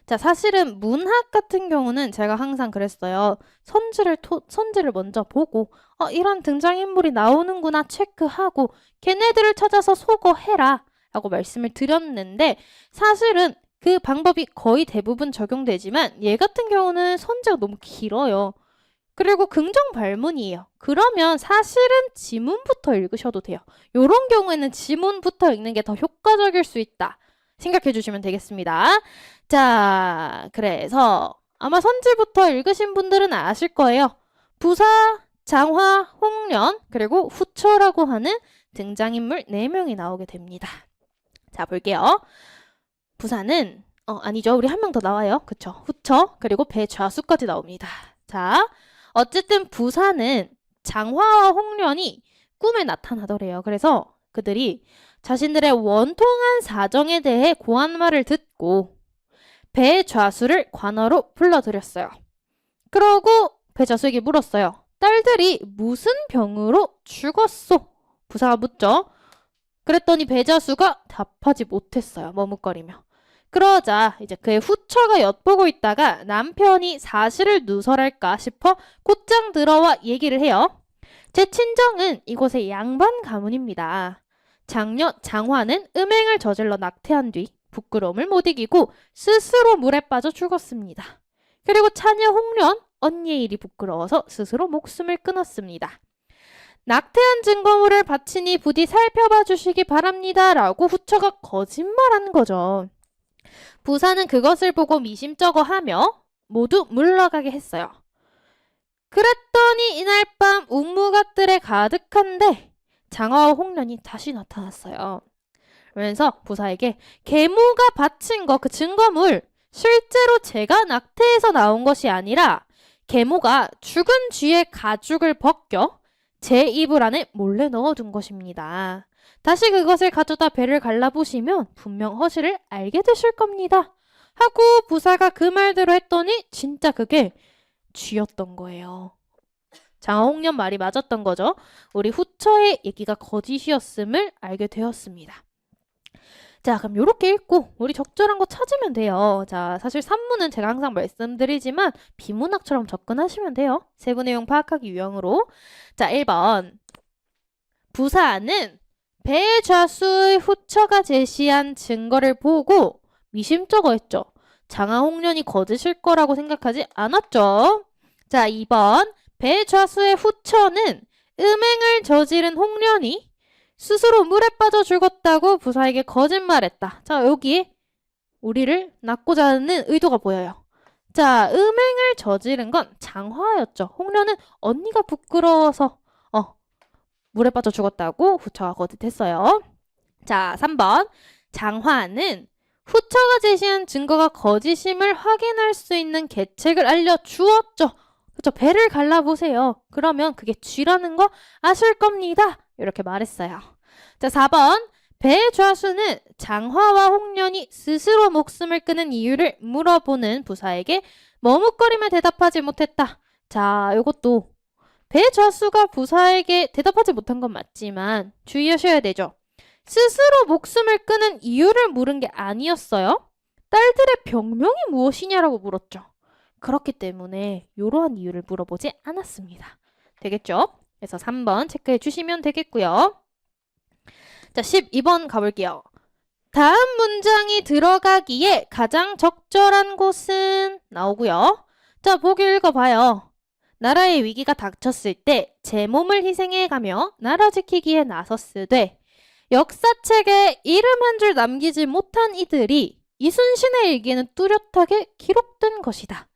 자, 사실은 문학 같은 경우는 제가 항상 그랬어요. 선지를 먼저 보고 이런 등장인물이 나오는구나 체크하고 걔네들을 찾아서 소거해라 라고 말씀을 드렸는데 사실은 그 방법이 거의 대부분 적용되지만 얘 같은 경우는 선지가 너무 길어요. 그리고 긍정 발문이에요. 그러면 사실은 지문부터 읽으셔도 돼요. 이런 경우에는 지문부터 읽는 게 더 효과적일 수 있다. 생각해 주시면 되겠습니다. 자, 그래서 아마 선지부터 읽으신 분들은 아실 거예요. 부사, 장화, 홍련, 그리고 후처라고 하는 등장인물 4명이 나오게 됩니다. 자, 볼게요. 부사는 아니죠. 우리 한 명 더 나와요. 그쵸? 후처, 그리고 배좌수까지 나옵니다. 자, 어쨌든 부사는 장화와 홍련이 꿈에 나타나더래요. 그래서 그들이 자신들의 원통한 사정에 대해 고한 말을 듣고 배좌수를 관어로 불러들였어요. 그러고 배좌수에게 물었어요. 딸들이 무슨 병으로 죽었소? 부사가 묻죠. 그랬더니 배좌수가 답하지 못했어요. 머뭇거리며. 그러자 이제 그의 후처가 엿보고 있다가 남편이 사실을 누설할까 싶어 곧장 들어와 얘기를 해요. 제 친정은 이곳의 양반 가문입니다. 장녀 장화는 음행을 저질러 낙태한 뒤 부끄러움을 못 이기고 스스로 물에 빠져 죽었습니다. 그리고 차녀 홍련 언니의 일이 부끄러워서 스스로 목숨을 끊었습니다. 낙태한 증거물을 바치니 부디 살펴봐 주시기 바랍니다. 라고 후처가 거짓말한 거죠. 부사는 그것을 보고 미심쩍어하며 모두 물러가게 했어요. 그랬더니 이날 밤 웅무갓들에 가득한데 장화와 홍련이 다시 나타났어요. 그러면서 부사에게 계모가 바친 거 그 증거물 실제로 제가 낙태해서 나온 것이 아니라 계모가 죽은 쥐의 가죽을 벗겨 제 이불 안에 몰래 넣어둔 것입니다. 다시 그것을 가져다 배를 갈라보시면 분명 허실을 알게 되실 겁니다. 하고 부사가 그 말대로 했더니 진짜 그게 쥐였던 거예요. 장화홍련 말이 맞았던 거죠. 우리 후처의 얘기가 거짓이었음을 알게 되었습니다. 자, 그럼 이렇게 읽고 우리 적절한 거 찾으면 돼요. 자, 사실 산문은 제가 항상 말씀드리지만 비문학처럼 접근하시면 돼요. 세부 내용 파악하기 유형으로. 자, 1번. 부사는 배좌수의 후처가 제시한 증거를 보고 미심쩍어 했죠. 장화홍련이 거짓일 거라고 생각하지 않았죠. 자, 2번. 배좌수의 후처는 음행을 저지른 홍련이 스스로 물에 빠져 죽었다고 부사에게 거짓말했다. 자, 여기 우리를 낳고자 하는 의도가 보여요. 자, 음행을 저지른 건 장화였죠. 홍련은 언니가 부끄러워서 물에 빠져 죽었다고 후처가 거짓했어요. 자, 3번. 장화는 후처가 제시한 증거가 거짓임을 확인할 수 있는 계책을 알려주었죠. 그쵸? 배를 갈라보세요. 그러면 그게 쥐라는 거 아실 겁니다. 이렇게 말했어요. 자, 4번. 배좌수는 장화와 홍련이 스스로 목숨을 끊은 이유를 물어보는 부사에게 머뭇거리며 대답하지 못했다. 자, 이것도 배좌수가 부사에게 대답하지 못한 건 맞지만 주의하셔야 되죠. 스스로 목숨을 끊은 이유를 물은 게 아니었어요. 딸들의 병명이 무엇이냐라고 물었죠. 그렇기 때문에 이러한 이유를 물어보지 않았습니다. 되겠죠? 그래서 3번 체크해 주시면 되겠고요. 자, 12번 가볼게요. 다음 문장이 들어가기에 가장 적절한 곳은 나오고요. 자, 보기 읽어봐요. 나라의 위기가 닥쳤을 때 제 몸을 희생해가며 나라 지키기에 나섰으되 역사책에 이름 한 줄 남기지 못한 이들이 이순신의 일기에는 뚜렷하게 기록된 것이다.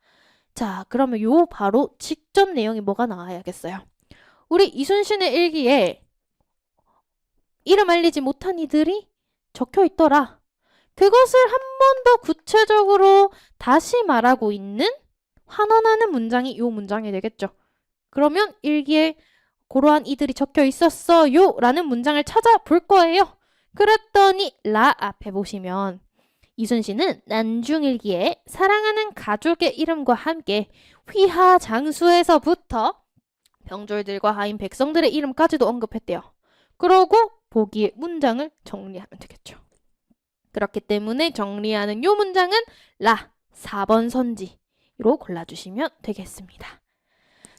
자, 그러면 요 바로 직접 내용이 뭐가 나와야겠어요. 우리 이순신의 일기에 이름 알리지 못한 이들이 적혀 있더라. 그것을 한 번 더 구체적으로 다시 말하고 있는 환원하는 문장이 요 문장이 되겠죠. 그러면 일기에 그러한 이들이 적혀 있었어요 라는 문장을 찾아볼 거예요. 그랬더니 라 앞에 보시면 이순신은 난중일기에 사랑하는 가족의 이름과 함께 휘하 장수에서부터 병졸들과 하인 백성들의 이름까지도 언급했대요. 그러고 보기에 문장을 정리하면 되겠죠. 그렇기 때문에 정리하는 요 문장은 라 4번 선지로 골라주시면 되겠습니다.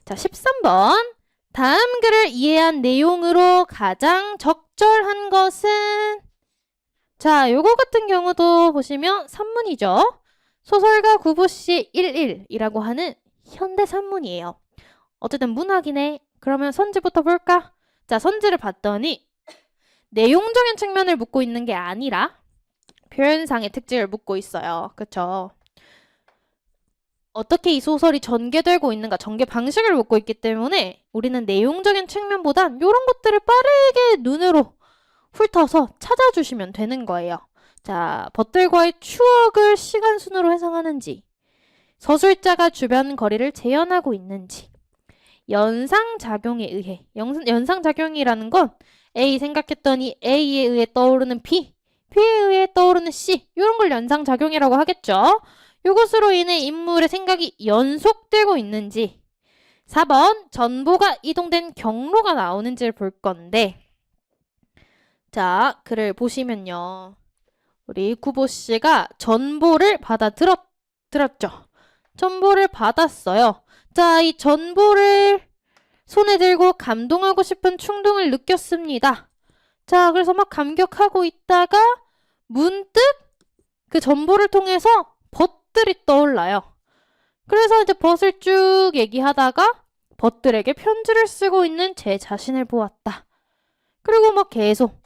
자, 13번. 다음 글을 이해한 내용으로 가장 적절한 것은 자, 요거 같은 경우도 보시면 산문이죠. 소설가 구보씨 11이라고 하는 현대 산문이에요. 어쨌든 문학이네. 그러면 선지부터 볼까? 자, 선지를 봤더니 내용적인 측면을 묻고 있는 게 아니라 표현상의 특징을 묻고 있어요. 그쵸? 어떻게 이 소설이 전개되고 있는가, 전개 방식을 묻고 있기 때문에 우리는 내용적인 측면보단 이런 것들을 빠르게 눈으로 훑어서 찾아주시면 되는 거예요. 자, 벗들과의 추억을 시간 순으로 해석하는지, 서술자가 주변 거리를 재현하고 있는지, 연상작용에 의해, 연상작용이라는 건 A 생각했더니 A에 의해 떠오르는 B, B에 의해 떠오르는 C, 이런 걸 연상작용이라고 하겠죠. 이것으로 인해 인물의 생각이 연속되고 있는지, 4번 전보가 이동된 경로가 나오는지를 볼 건데, 자, 글을 보시면요. 우리 구보씨가 전보를 들었죠. 전보를 받았어요. 자, 이 전보를 손에 들고 감동하고 싶은 충동을 느꼈습니다. 자, 그래서 막 감격하고 있다가 문득 그 전보를 통해서 벗들이 떠올라요. 그래서 이제 벗을 쭉 얘기하다가 벗들에게 편지를 쓰고 있는 제 자신을 보았다. 그리고 막 계속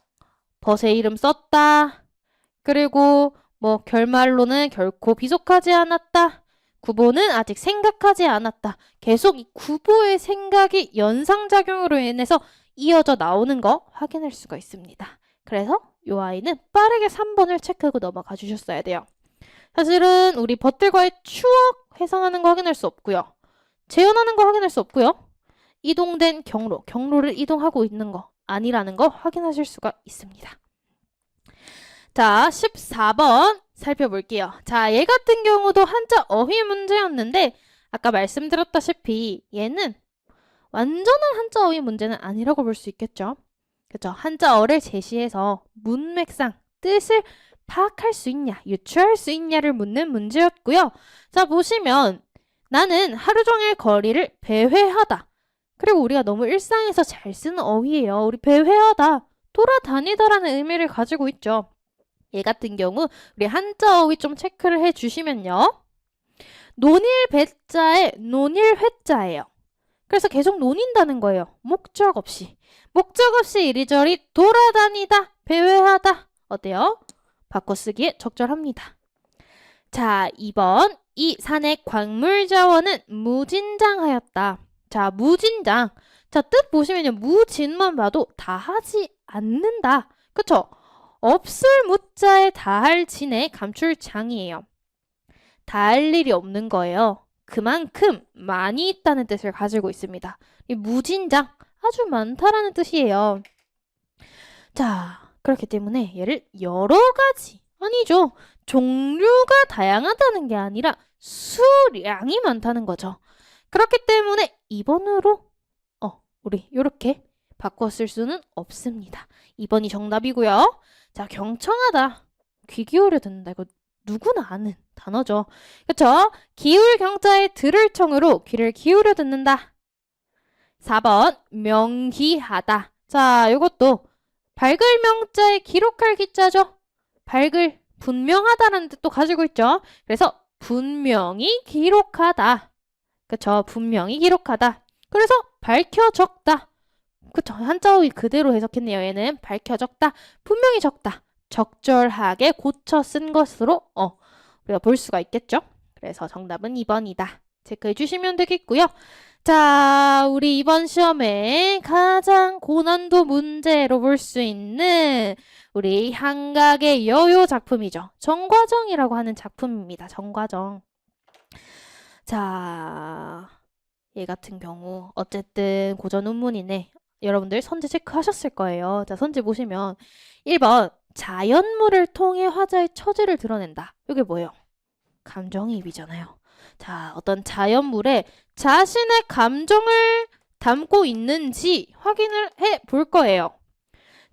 벗의 이름 썼다. 그리고 뭐 결말로는 결코 비속하지 않았다. 구보는 아직 생각하지 않았다. 계속 이 구보의 생각이 연상작용으로 인해서 이어져 나오는 거 확인할 수가 있습니다. 그래서 이 아이는 빠르게 3번을 체크하고 넘어가 주셨어야 돼요. 사실은 우리 벗들과의 추억 회상하는 거 확인할 수 없고요. 재현하는 거 확인할 수 없고요. 이동된 경로를 이동하고 있는 거 아니라는 거 확인하실 수가 있습니다. 자, 14번 살펴볼게요. 자, 얘 같은 경우도 한자 어휘 문제였는데 아까 말씀드렸다시피 얘는 완전한 한자 어휘 문제는 아니라고 볼 수 있겠죠. 그렇죠? 한자어를 제시해서 문맥상 뜻을 파악할 수 있냐, 유추할 수 있냐를 묻는 문제였고요. 자, 보시면 나는 하루 종일 거리를 배회하다. 그리고 우리가 너무 일상에서 잘 쓰는 어휘예요. 우리 배회하다, 돌아다니다라는 의미를 가지고 있죠. 얘 같은 경우 우리 한자 어휘 좀 체크를 해주시면요. 논일 배자에 논일 회자예요. 그래서 계속 논인다는 거예요. 목적 없이. 목적 없이 이리저리 돌아다니다, 배회하다. 어때요? 바꿔쓰기에 적절합니다. 자, 2번. 이 산의 광물자원은 무진장하였다. 자, 무진장. 자, 뜻 보시면요. 무진만 봐도 다 하지 않는다. 그쵸? 없을 무자에 다할 진의 감출장이에요. 다할 일이 없는 거예요. 그만큼 많이 있다는 뜻을 가지고 있습니다. 이 무진장, 아주 많다라는 뜻이에요. 자, 그렇기 때문에 얘를 여러 가지, 아니죠. 종류가 다양하다는 게 아니라 수량이 많다는 거죠. 그렇기 때문에 2번으로 우리 이렇게 바꿔 쓸 수는 없습니다. 2번이 정답이고요. 자, 경청하다. 귀 기울여 듣는다. 이거 누구나 아는 단어죠. 그쵸? 기울 경자의 들을 청으로 귀를 기울여 듣는다. 4번 명기하다. 자, 이것도 밝을 명자에 기록할 기자죠. 밝을, 분명하다라는 뜻도 가지고 있죠. 그래서 분명히 기록하다. 그쵸? 분명히 기록하다. 그래서 밝혀 적다. 그쵸? 한자어휘 그대로 해석했네요. 얘는 밝혀 적다. 분명히 적다. 적절하게 고쳐 쓴 것으로 우리가 볼 수가 있겠죠? 그래서 정답은 2번이다. 체크해 주시면 되겠고요. 자, 우리 이번 시험에 가장 고난도 문제로 볼 수 있는 우리 한각의 여요 작품이죠. 정과정이라고 하는 작품입니다. 정과정. 자, 얘 같은 경우 어쨌든 고전 운문이네. 여러분들 선지 체크하셨을 거예요. 자, 선지 보시면 1번 자연물을 통해 화자의 처지를 드러낸다. 이게 뭐예요? 감정이입이잖아요. 자, 어떤 자연물에 자신의 감정을 담고 있는지 확인을 해 볼 거예요.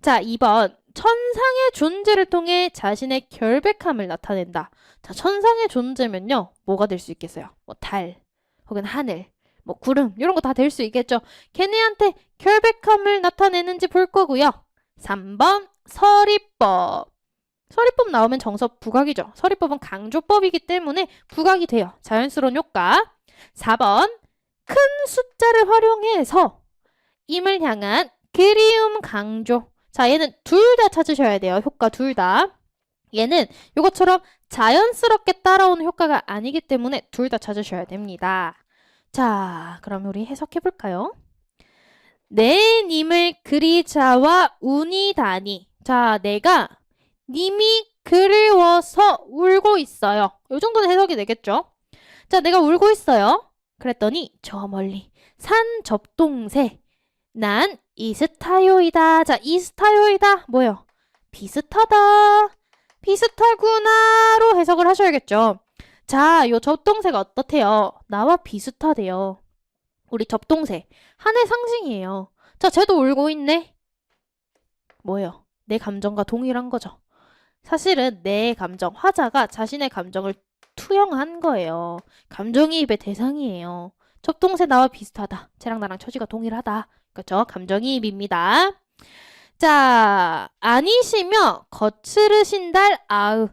자, 2번 천상의 존재를 통해 자신의 결백함을 나타낸다. 자, 천상의 존재면요. 뭐가 될 수 있겠어요? 뭐 달, 혹은 하늘, 뭐 구름 이런 거 다 될 수 있겠죠. 걔네한테 결백함을 나타내는지 볼 거고요. 3번 서리법. 서리법 나오면 정석 부각이죠. 서리법은 강조법이기 때문에 부각이 돼요. 자연스러운 효과. 4번 큰 숫자를 활용해서 임을 향한 그리움 강조. 자, 얘는 둘 다 찾으셔야 돼요. 효과 둘 다. 얘는 이것처럼 자연스럽게 따라오는 효과가 아니기 때문에 둘 다 찾으셔야 됩니다. 자, 그럼 우리 해석해 볼까요? 내 님을 그리자와 운이다니. 자, 내가 님이 그리워서 울고 있어요. 이 정도는 해석이 되겠죠? 자, 내가 울고 있어요. 그랬더니 저 멀리 산 접동새 난 이스타요이다. 자, 이스타요이다. 뭐예요? 비슷하다. 비슷하구나로 해석을 하셔야겠죠. 자, 요 접동새가 어떻대요? 나와 비슷하대요. 우리 접동새 한의 상징이에요. 자, 쟤도 울고 있네. 뭐예요? 내 감정과 동일한 거죠. 사실은 내 감정, 화자가 자신의 감정을 투영한 거예요. 감정이입의 대상이에요. 접동새 나와 비슷하다. 쟤랑 나랑 처지가 동일하다. 그렇죠? 감정이입입니다. 자, 아니시며 거칠으신 달 아으.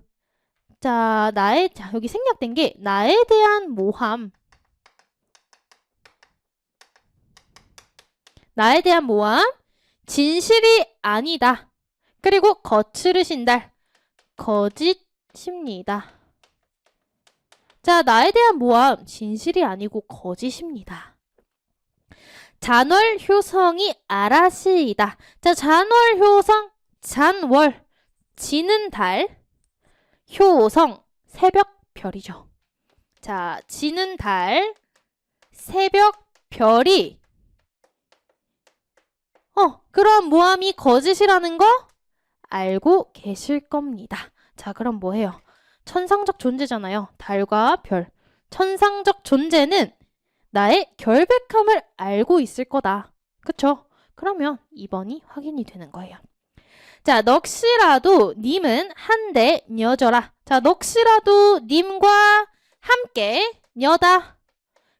자, 여기 생략된 게 나에 대한 모함. 나에 대한 모함, 진실이 아니다. 그리고 거칠으신 달, 거짓입니다. 자, 나에 대한 모함, 진실이 아니고 거짓입니다. 잔월 효성이 아라시이다. 자, 잔월 효성, 잔월, 지는 달, 효성, 새벽별이죠. 자, 지는 달, 새벽별이 그럼 모함이 거짓이라는 거 알고 계실 겁니다. 자, 그럼 뭐예요? 천상적 존재잖아요. 달과 별. 천상적 존재는 나의 결백함을 알고 있을 거다. 그쵸? 그러면 2번이 확인이 되는 거예요. 자, 넋이라도 님은 한데 녀져라. 자, 넋이라도 님과 함께 녀다,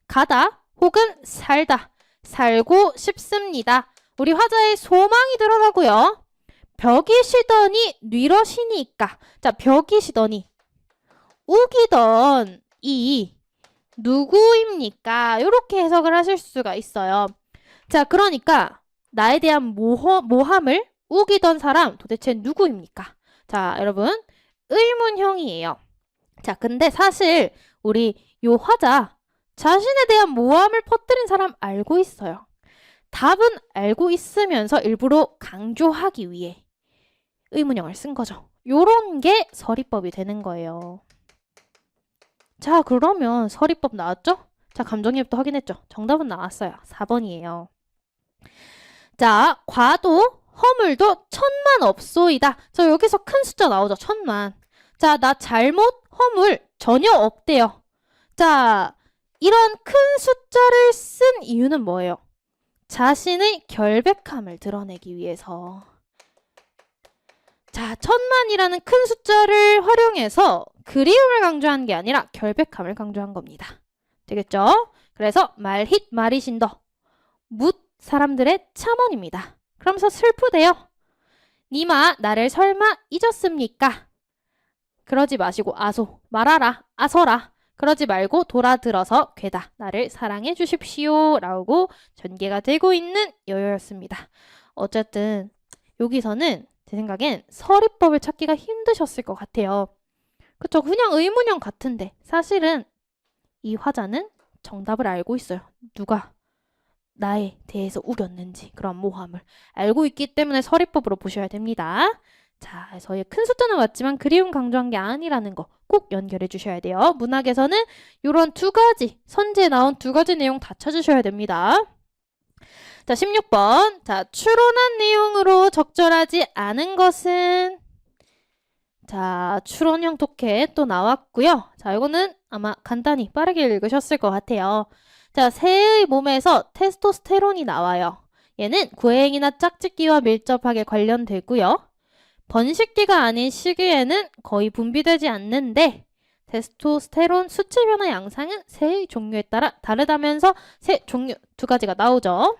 가다, 혹은 살다, 살고 싶습니다. 우리 화자의 소망이 드러나고요. 벽이시더니 뉘러시니까. 자, 벽이시더니 우기던 이 누구입니까? 이렇게 해석을 하실 수가 있어요. 자, 그러니까 나에 대한 모함을 우기던 사람 도대체 누구입니까? 자, 여러분 의문형이에요. 자, 근데 사실 우리 요 화자 자신에 대한 모함을 퍼뜨린 사람 알고 있어요. 답은 알고 있으면서 일부러 강조하기 위해 의문형을 쓴 거죠. 요런 게 서리법이 되는 거예요. 자, 그러면 서리법 나왔죠? 자, 감정이입도 확인했죠? 정답은 나왔어요. 4번이에요. 자, 과도, 허물도 천만 없소이다. 자, 여기서 큰 숫자 나오죠? 천만. 자, 나 잘못, 허물 전혀 없대요. 자, 이런 큰 숫자를 쓴 이유는 뭐예요? 자신의 결백함을 드러내기 위해서. 자, 천만이라는 큰 숫자를 활용해서 그리움을 강조한 게 아니라 결백함을 강조한 겁니다. 되겠죠? 그래서 말힛 말이신더 묻 사람들의 참언입니다. 그러면서 슬프대요. 니마 나를 설마 잊었습니까? 그러지 마시고 말아라, 아서라. 그러지 말고 돌아들어서 괴다. 나를 사랑해 주십시오. 라고 전개가 되고 있는 여요였습니다. 어쨌든 여기서는 제 생각엔 서리법을 찾기가 힘드셨을 것 같아요. 그쵸? 그냥 의문형 같은데 사실은 이 화자는 정답을 알고 있어요. 누가 나에 대해서 우겼는지 그런 모함을 알고 있기 때문에 서리법으로 보셔야 됩니다. 자, 그래서 큰 숫자는 맞지만 그리움 강조한 게 아니라는 거 꼭 연결해 주셔야 돼요. 문학에서는 이런 두 가지, 선지에 나온 두 가지 내용 다 찾으셔야 됩니다. 자, 16번. 자, 추론한 내용으로 적절하지 않은 것은? 자, 추론형 독해 또 나왔고요. 자, 이거는 아마 간단히 빠르게 읽으셨을 것 같아요. 자, 새의 몸에서 테스토스테론이 나와요. 얘는 구행이나 짝짓기와 밀접하게 관련되고요. 번식기가 아닌 시기에는 거의 분비되지 않는데 테스토스테론 수치 변화 양상은 새의 종류에 따라 다르다면서 새 종류 두 가지가 나오죠.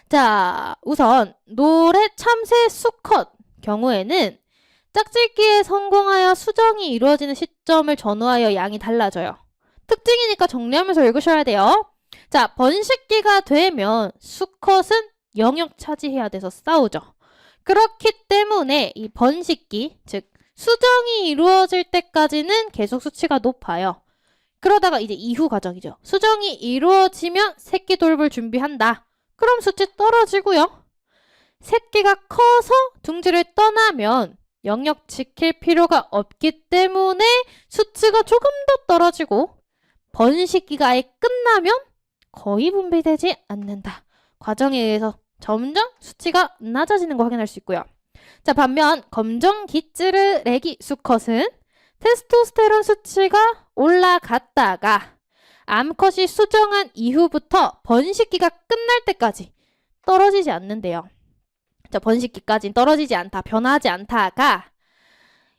자, 우선 노래 참새 수컷 경우에는 짝짓기에 성공하여 수정이 이루어지는 시점을 전후하여 양이 달라져요. 특징이니까 정리하면서 읽으셔야 돼요. 자, 번식기가 되면 수컷은 영역 차지해야 돼서 싸우죠. 그렇기 때문에 이 번식기, 즉 수정이 이루어질 때까지는 계속 수치가 높아요. 그러다가 이제 이후 과정이죠. 수정이 이루어지면 새끼 돌볼 준비한다. 그럼 수치 떨어지고요. 새끼가 커서 둥지를 떠나면 영역 지킬 필요가 없기 때문에 수치가 조금 더 떨어지고 번식기가 아예 끝나면 거의 분비되지 않는다. 과정에 의해서 점점 수치가 낮아지는 거 확인할 수 있고요. 자, 반면 검정 기츠르 레기 수컷은 테스토스테론 수치가 올라갔다가 암컷이 수정한 이후부터 번식기가 끝날 때까지 떨어지지 않는데요. 자, 번식기까지는 떨어지지 않다, 변하지 않다가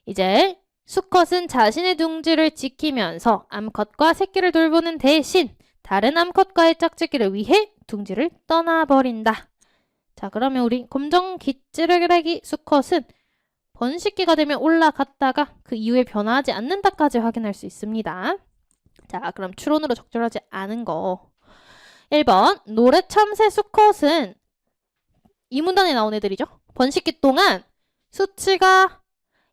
이제 수컷은 자신의 둥지를 지키면서 암컷과 새끼를 돌보는 대신 다른 암컷과의 짝짓기를 위해 둥지를 떠나버린다. 자, 그러면 우리 검정 기찌르기 수컷은 번식기가 되면 올라갔다가 그 이후에 변하지 않는다까지 확인할 수 있습니다. 자, 그럼 추론으로 적절하지 않은 거. 1번 노래 참새 수컷은 이 문단에 나온 애들이죠. 번식기 동안 수치가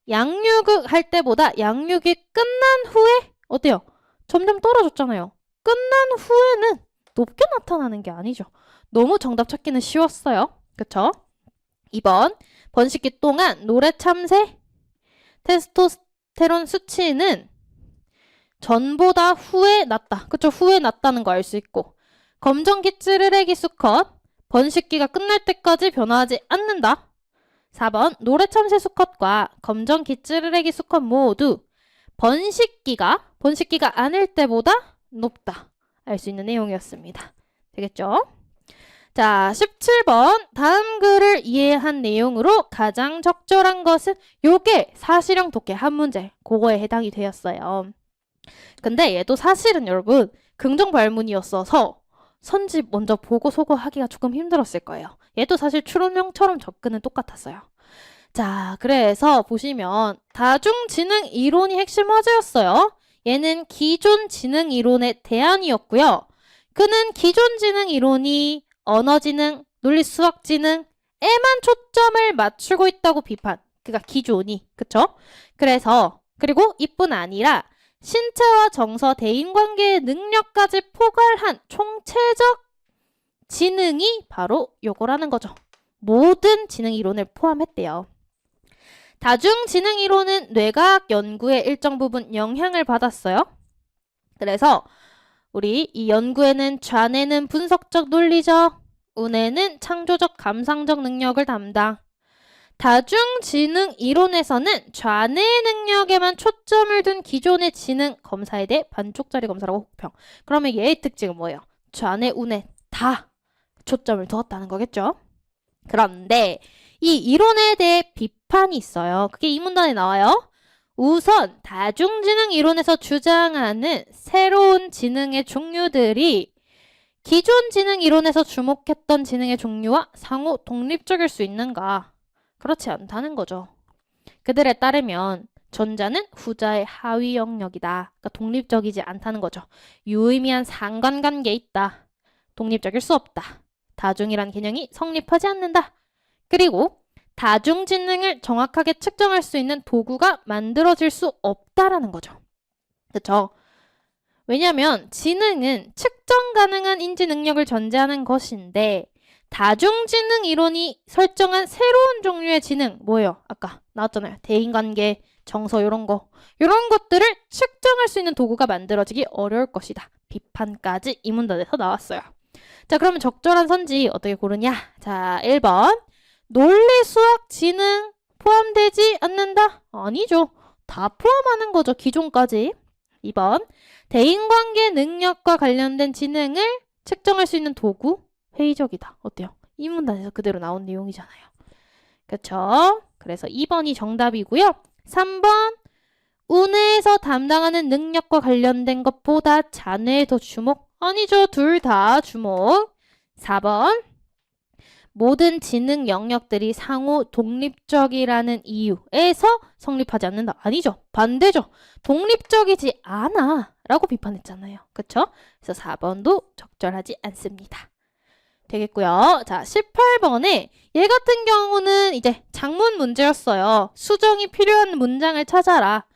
양육을 할 때보다 양육이 끝난 후에 어때요? 점점 떨어졌잖아요. 끝난 후에는 높게 나타나는 게 아니죠. 너무 정답 찾기는 쉬웠어요. 그쵸? 2번 번식기 동안 노래 참새 테스토스테론 수치는 전보다 후에 낮다. 그쵸? 후에 낮다는 거 알 수 있고 검정 기츠르레기 수컷 번식기가 끝날 때까지 변화하지 않는다. 4번 노래 참새 수컷과 검정 기츠르레기 수컷 모두 번식기가 아닐 때보다 높다. 알 수 있는 내용이었습니다. 되겠죠? 자, 17번 다음 글을 이해한 내용으로 가장 적절한 것은 요게 사실형 독해 한 문제 그거에 해당이 되었어요. 근데 얘도 사실은 여러분 긍정 발문이었어서 선지 먼저 보고 소거하기가 조금 힘들었을 거예요. 얘도 사실 추론형처럼 접근은 똑같았어요. 자, 그래서 보시면 다중지능 이론이 핵심 화제였어요. 얘는 기존 지능 이론의 대안이었고요. 그는 기존 지능 이론이 언어지능, 논리수학지능에만 초점을 맞추고 있다고 비판. 그러니까 기존이. 그쵸? 그래서 그리고 이뿐 아니라 신체와 정서, 대인관계의 능력까지 포괄한 총체적 지능이 바로 요거라는 거죠. 모든 지능 이론을 포함했대요. 다중지능 이론은 뇌과학 연구에 일정 부분 영향을 받았어요. 그래서 우리 이 연구에는 좌뇌는 분석적 논리적, 우뇌는 창조적 감상적 능력을 담당. 다중지능 이론에서는 좌뇌 능력에만 초점을 둔 기존의 지능 검사에 대해 반쪽짜리 검사라고 혹평. 그러면 얘의 특징은 뭐예요? 좌뇌, 우뇌 다 초점을 두었다는 거겠죠? 그런데 이 이론에 대해 비판이 있어요. 그게 이 문단에 나와요. 우선 다중지능 이론에서 주장하는 새로운 지능의 종류들이 기존 지능 이론에서 주목했던 지능의 종류와 상호 독립적일 수 있는가? 그렇지 않다는 거죠. 그들에 따르면 전자는 후자의 하위 영역이다. 그러니까 독립적이지 않다는 거죠. 유의미한 상관관계에 있다. 독립적일 수 없다. 다중이란 개념이 성립하지 않는다. 그리고 다중지능을 정확하게 측정할 수 있는 도구가 만들어질 수 없다라는 거죠. 그렇죠? 왜냐하면 지능은 측정 가능한 인지 능력을 전제하는 것인데 다중지능 이론이 설정한 새로운 종류의 지능 뭐예요? 아까 나왔잖아요. 대인관계, 정서 이런 거. 이런 것들을 측정할 수 있는 도구가 만들어지기 어려울 것이다. 비판까지 이 문단에서 나왔어요. 자, 그러면 적절한 선지 어떻게 고르냐? 자, 1번. 논리, 수학, 지능 포함되지 않는다? 아니죠. 다 포함하는 거죠. 기존까지. 2번. 대인관계 능력과 관련된 지능을 측정할 수 있는 도구? 회의적이다. 어때요? 이 문단에서 그대로 나온 내용이잖아요. 그렇죠? 그래서 2번이 정답이고요. 3번. 운에서 담당하는 능력과 관련된 것보다 잔해에 더 주목? 아니죠. 둘 다 주목. 4번. 모든 지능 영역들이 상호 독립적이라는 이유에서 성립하지 않는다. 아니죠. 반대죠. 독립적이지 않아 라고 비판했잖아요. 그쵸? 그래서 4번도 적절하지 않습니다. 되겠고요. 자, 18번에 얘 같은 경우는 이제 작문 문제였어요. 수정이 필요한 문장을 찾아라.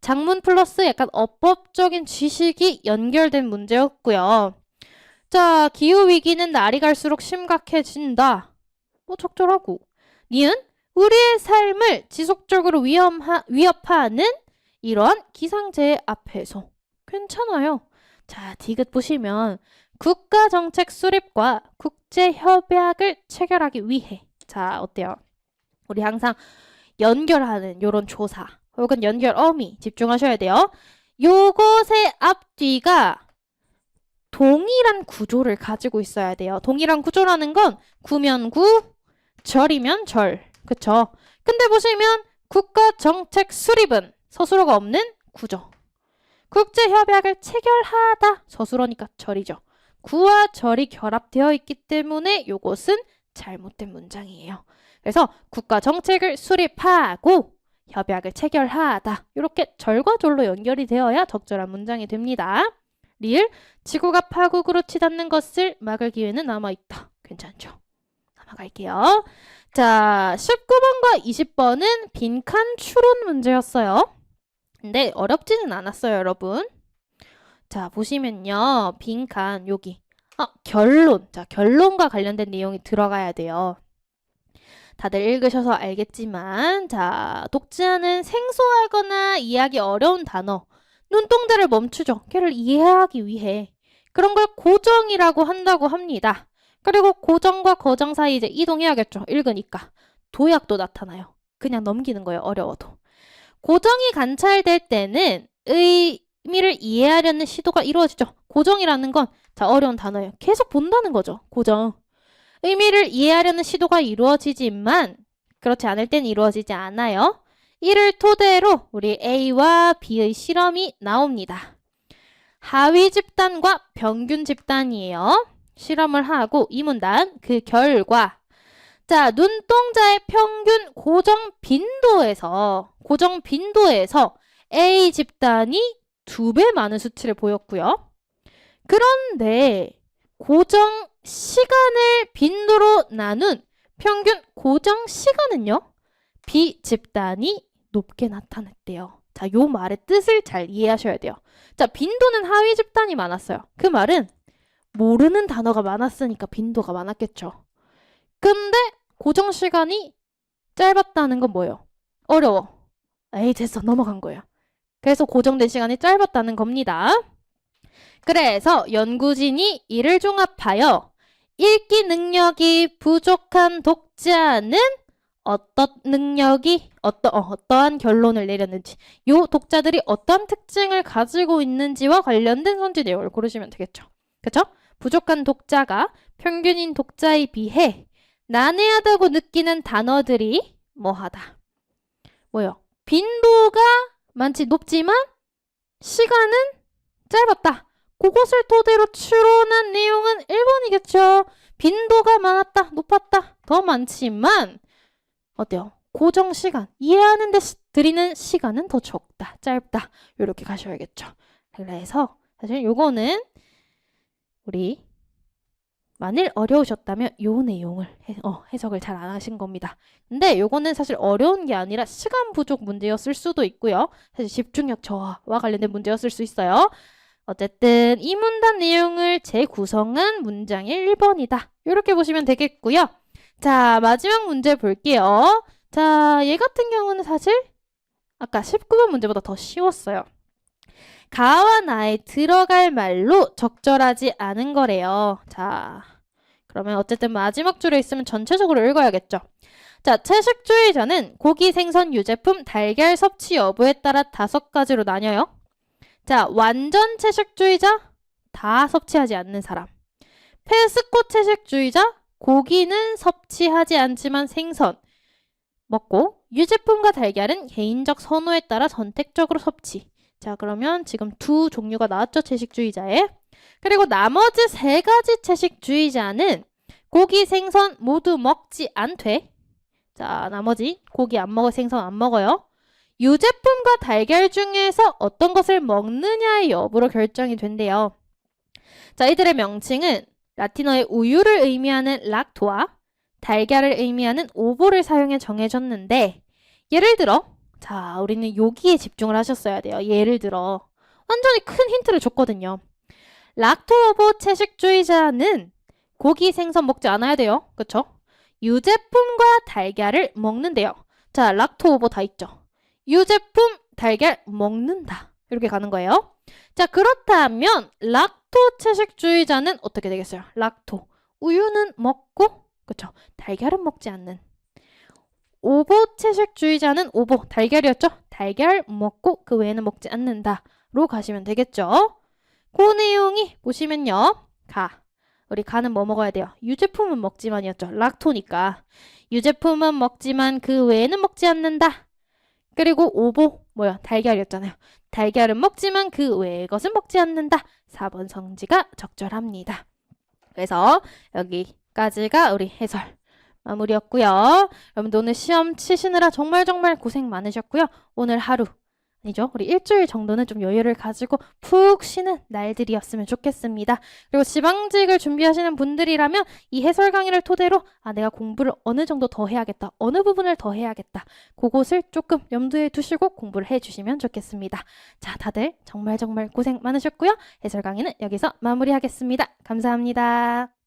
작문 플러스 약간 어법적인 지식이 연결된 문제였고요. 자, 기후위기는 날이 갈수록 심각해진다. 뭐 적절하고. 니은 우리의 삶을 지속적으로 위협하는 이러한 기상재해 앞에서. 괜찮아요. 자, 디귿 보시면 국가정책 수립과 국제협약을 체결하기 위해. 자, 어때요? 우리 항상 연결하는 요런 조사 혹은 연결 어미 집중하셔야 돼요. 요것의 앞뒤가 동일한 구조를 가지고 있어야 돼요. 동일한 구조라는 건 구면 구, 절이면 절. 그쵸? 근데 보시면 국가정책 수립은 서술어가 없는 구조. 국제협약을 체결하다. 서술어니까 절이죠. 구와 절이 결합되어 있기 때문에 요것은 잘못된 문장이에요. 그래서 국가정책을 수립하고 협약을 체결하다. 이렇게 절과 절로 연결이 되어야 적절한 문장이 됩니다. 리을 지구가 파국으로 치닫는 것을 막을 기회는 남아있다. 괜찮죠? 넘어갈게요. 자, 19번과 20번은 빈칸 추론 문제였어요. 근데 어렵지는 않았어요, 여러분. 자, 보시면요. 빈칸 여기. 결론. 자, 결론과 관련된 내용이 들어가야 돼요. 다들 읽으셔서 알겠지만 자, 독자는 생소하거나 이해하기 어려운 단어 눈동자를 멈추죠. 걔를 이해하기 위해. 그런 걸 고정이라고 한다고 합니다. 그리고 고정과 거정 사이 이제 이동해야겠죠. 읽으니까. 도약도 나타나요. 그냥 넘기는 거예요. 어려워도. 고정이 관찰될 때는 의미를 이해하려는 시도가 이루어지죠. 고정이라는 건 자, 어려운 단어예요. 계속 본다는 거죠. 고정. 의미를 이해하려는 시도가 이루어지지만 그렇지 않을 땐 이루어지지 않아요. 이를 토대로 우리 A와 B의 실험이 나옵니다. 하위 집단과 평균 집단이에요. 실험을 하고 이 문단 그 결과 자, 눈동자의 평균 고정 빈도에서 A 집단이 2배 많은 수치를 보였고요. 그런데 고정 시간을 빈도로 나눈 평균 고정 시간은요. B 집단이 높게 나타났대요. 자, 요 말의 뜻을 잘 이해하셔야 돼요. 자, 빈도는 하위 집단이 많았어요. 그 말은 모르는 단어가 많았으니까 빈도가 많았겠죠. 근데 고정 시간이 짧았다는 건 뭐예요? 어려워. 에이, 됐어. 넘어간 거예요. 그래서 고정된 시간이 짧았다는 겁니다. 그래서 연구진이 이를 종합하여 읽기 능력이 부족한 독자는 어떠한 결론을 내렸는지, 요 독자들이 어떤 특징을 가지고 있는지와 관련된 선지 내용을 고르시면 되겠죠. 그쵸? 부족한 독자가 평균인 독자에 비해 난해하다고 느끼는 단어들이 뭐하다. 뭐요? 빈도가 높지만 시간은 짧았다. 그것을 토대로 추론한 내용은 1번이겠죠. 빈도가 많았다, 높았다, 더 많지만 어때요? 고정 시간, 이해하는 데 드리는 시간은 더 적다, 짧다. 이렇게 가셔야겠죠. 그래서 사실 요거는 우리 만일 어려우셨다면 요 내용을 해석을 잘 안 하신 겁니다. 근데 요거는 사실 어려운 게 아니라 시간 부족 문제였을 수도 있고요. 사실 집중력 저하와 관련된 문제였을 수 있어요. 어쨌든 이 문단 내용을 재구성한 문장의 1번이다. 이렇게 보시면 되겠고요. 자, 마지막 문제 볼게요. 자, 얘 같은 경우는 사실 아까 19번 문제보다 더 쉬웠어요. 가와 나에 들어갈 말로 적절하지 않은 거래요. 자, 그러면 어쨌든 마지막 줄에 있으면 전체적으로 읽어야겠죠. 자, 채식주의자는 고기, 생선, 유제품, 달걀 섭취 여부에 따라 5가지로 나뉘어요. 자, 완전 채식주의자, 다 섭취하지 않는 사람. 페스코 채식주의자, 고기는 섭취하지 않지만 생선 먹고, 유제품과 달걀은 개인적 선호에 따라 선택적으로 섭취. 자, 그러면 지금 두 종류가 나왔죠, 채식주의자에. 그리고 나머지 3가지 채식주의자는 고기, 생선 모두 먹지 않되. 자, 나머지 고기 안 먹어, 생선 안 먹어요. 유제품과 달걀 중에서 어떤 것을 먹느냐의 여부로 결정이 된대요. 자, 이들의 명칭은 라틴어의 우유를 의미하는 락토와 달걀을 의미하는 오보를 사용해 정해졌는데, 예를 들어, 자, 우리는 여기에 집중을 하셨어야 돼요. 예를 들어, 완전히 큰 힌트를 줬거든요. 락토오보 채식주의자는 고기, 생선 먹지 않아야 돼요. 그쵸? 유제품과 달걀을 먹는데요. 자, 락토오보 다 있죠. 유제품, 달걀 먹는다. 이렇게 가는 거예요. 자, 그렇다면 락토 채식주의자는 어떻게 되겠어요? 락토, 우유는 먹고, 그쵸? 달걀은 먹지 않는. 오보 채식주의자는 오보, 달걀이었죠? 달걀 먹고 그 외에는 먹지 않는다로 가시면 되겠죠? 그 내용이 보시면요. 우리 가는 뭐 먹어야 돼요? 유제품은 먹지만이었죠. 락토니까. 유제품은 먹지만 그 외에는 먹지 않는다. 그리고 오보, 달걀이었잖아요. 달걀은 먹지만 그 외의 것은 먹지 않는다. 4번 성지가 적절합니다. 그래서 여기까지가 우리 해설 마무리였고요. 여러분들 오늘 시험 치시느라 정말 고생 많으셨고요. 오늘 하루, 아니죠? 우리 일주일 정도는 좀 여유를 가지고 푹 쉬는 날들이었으면 좋겠습니다. 그리고 지방직을 준비하시는 분들이라면 이 해설 강의를 토대로 내가 공부를 어느 정도 더 해야겠다. 어느 부분을 더 해야겠다. 그것을 조금 염두에 두시고 공부를 해주시면 좋겠습니다. 자, 다들 정말 고생 많으셨고요. 해설 강의는 여기서 마무리하겠습니다. 감사합니다.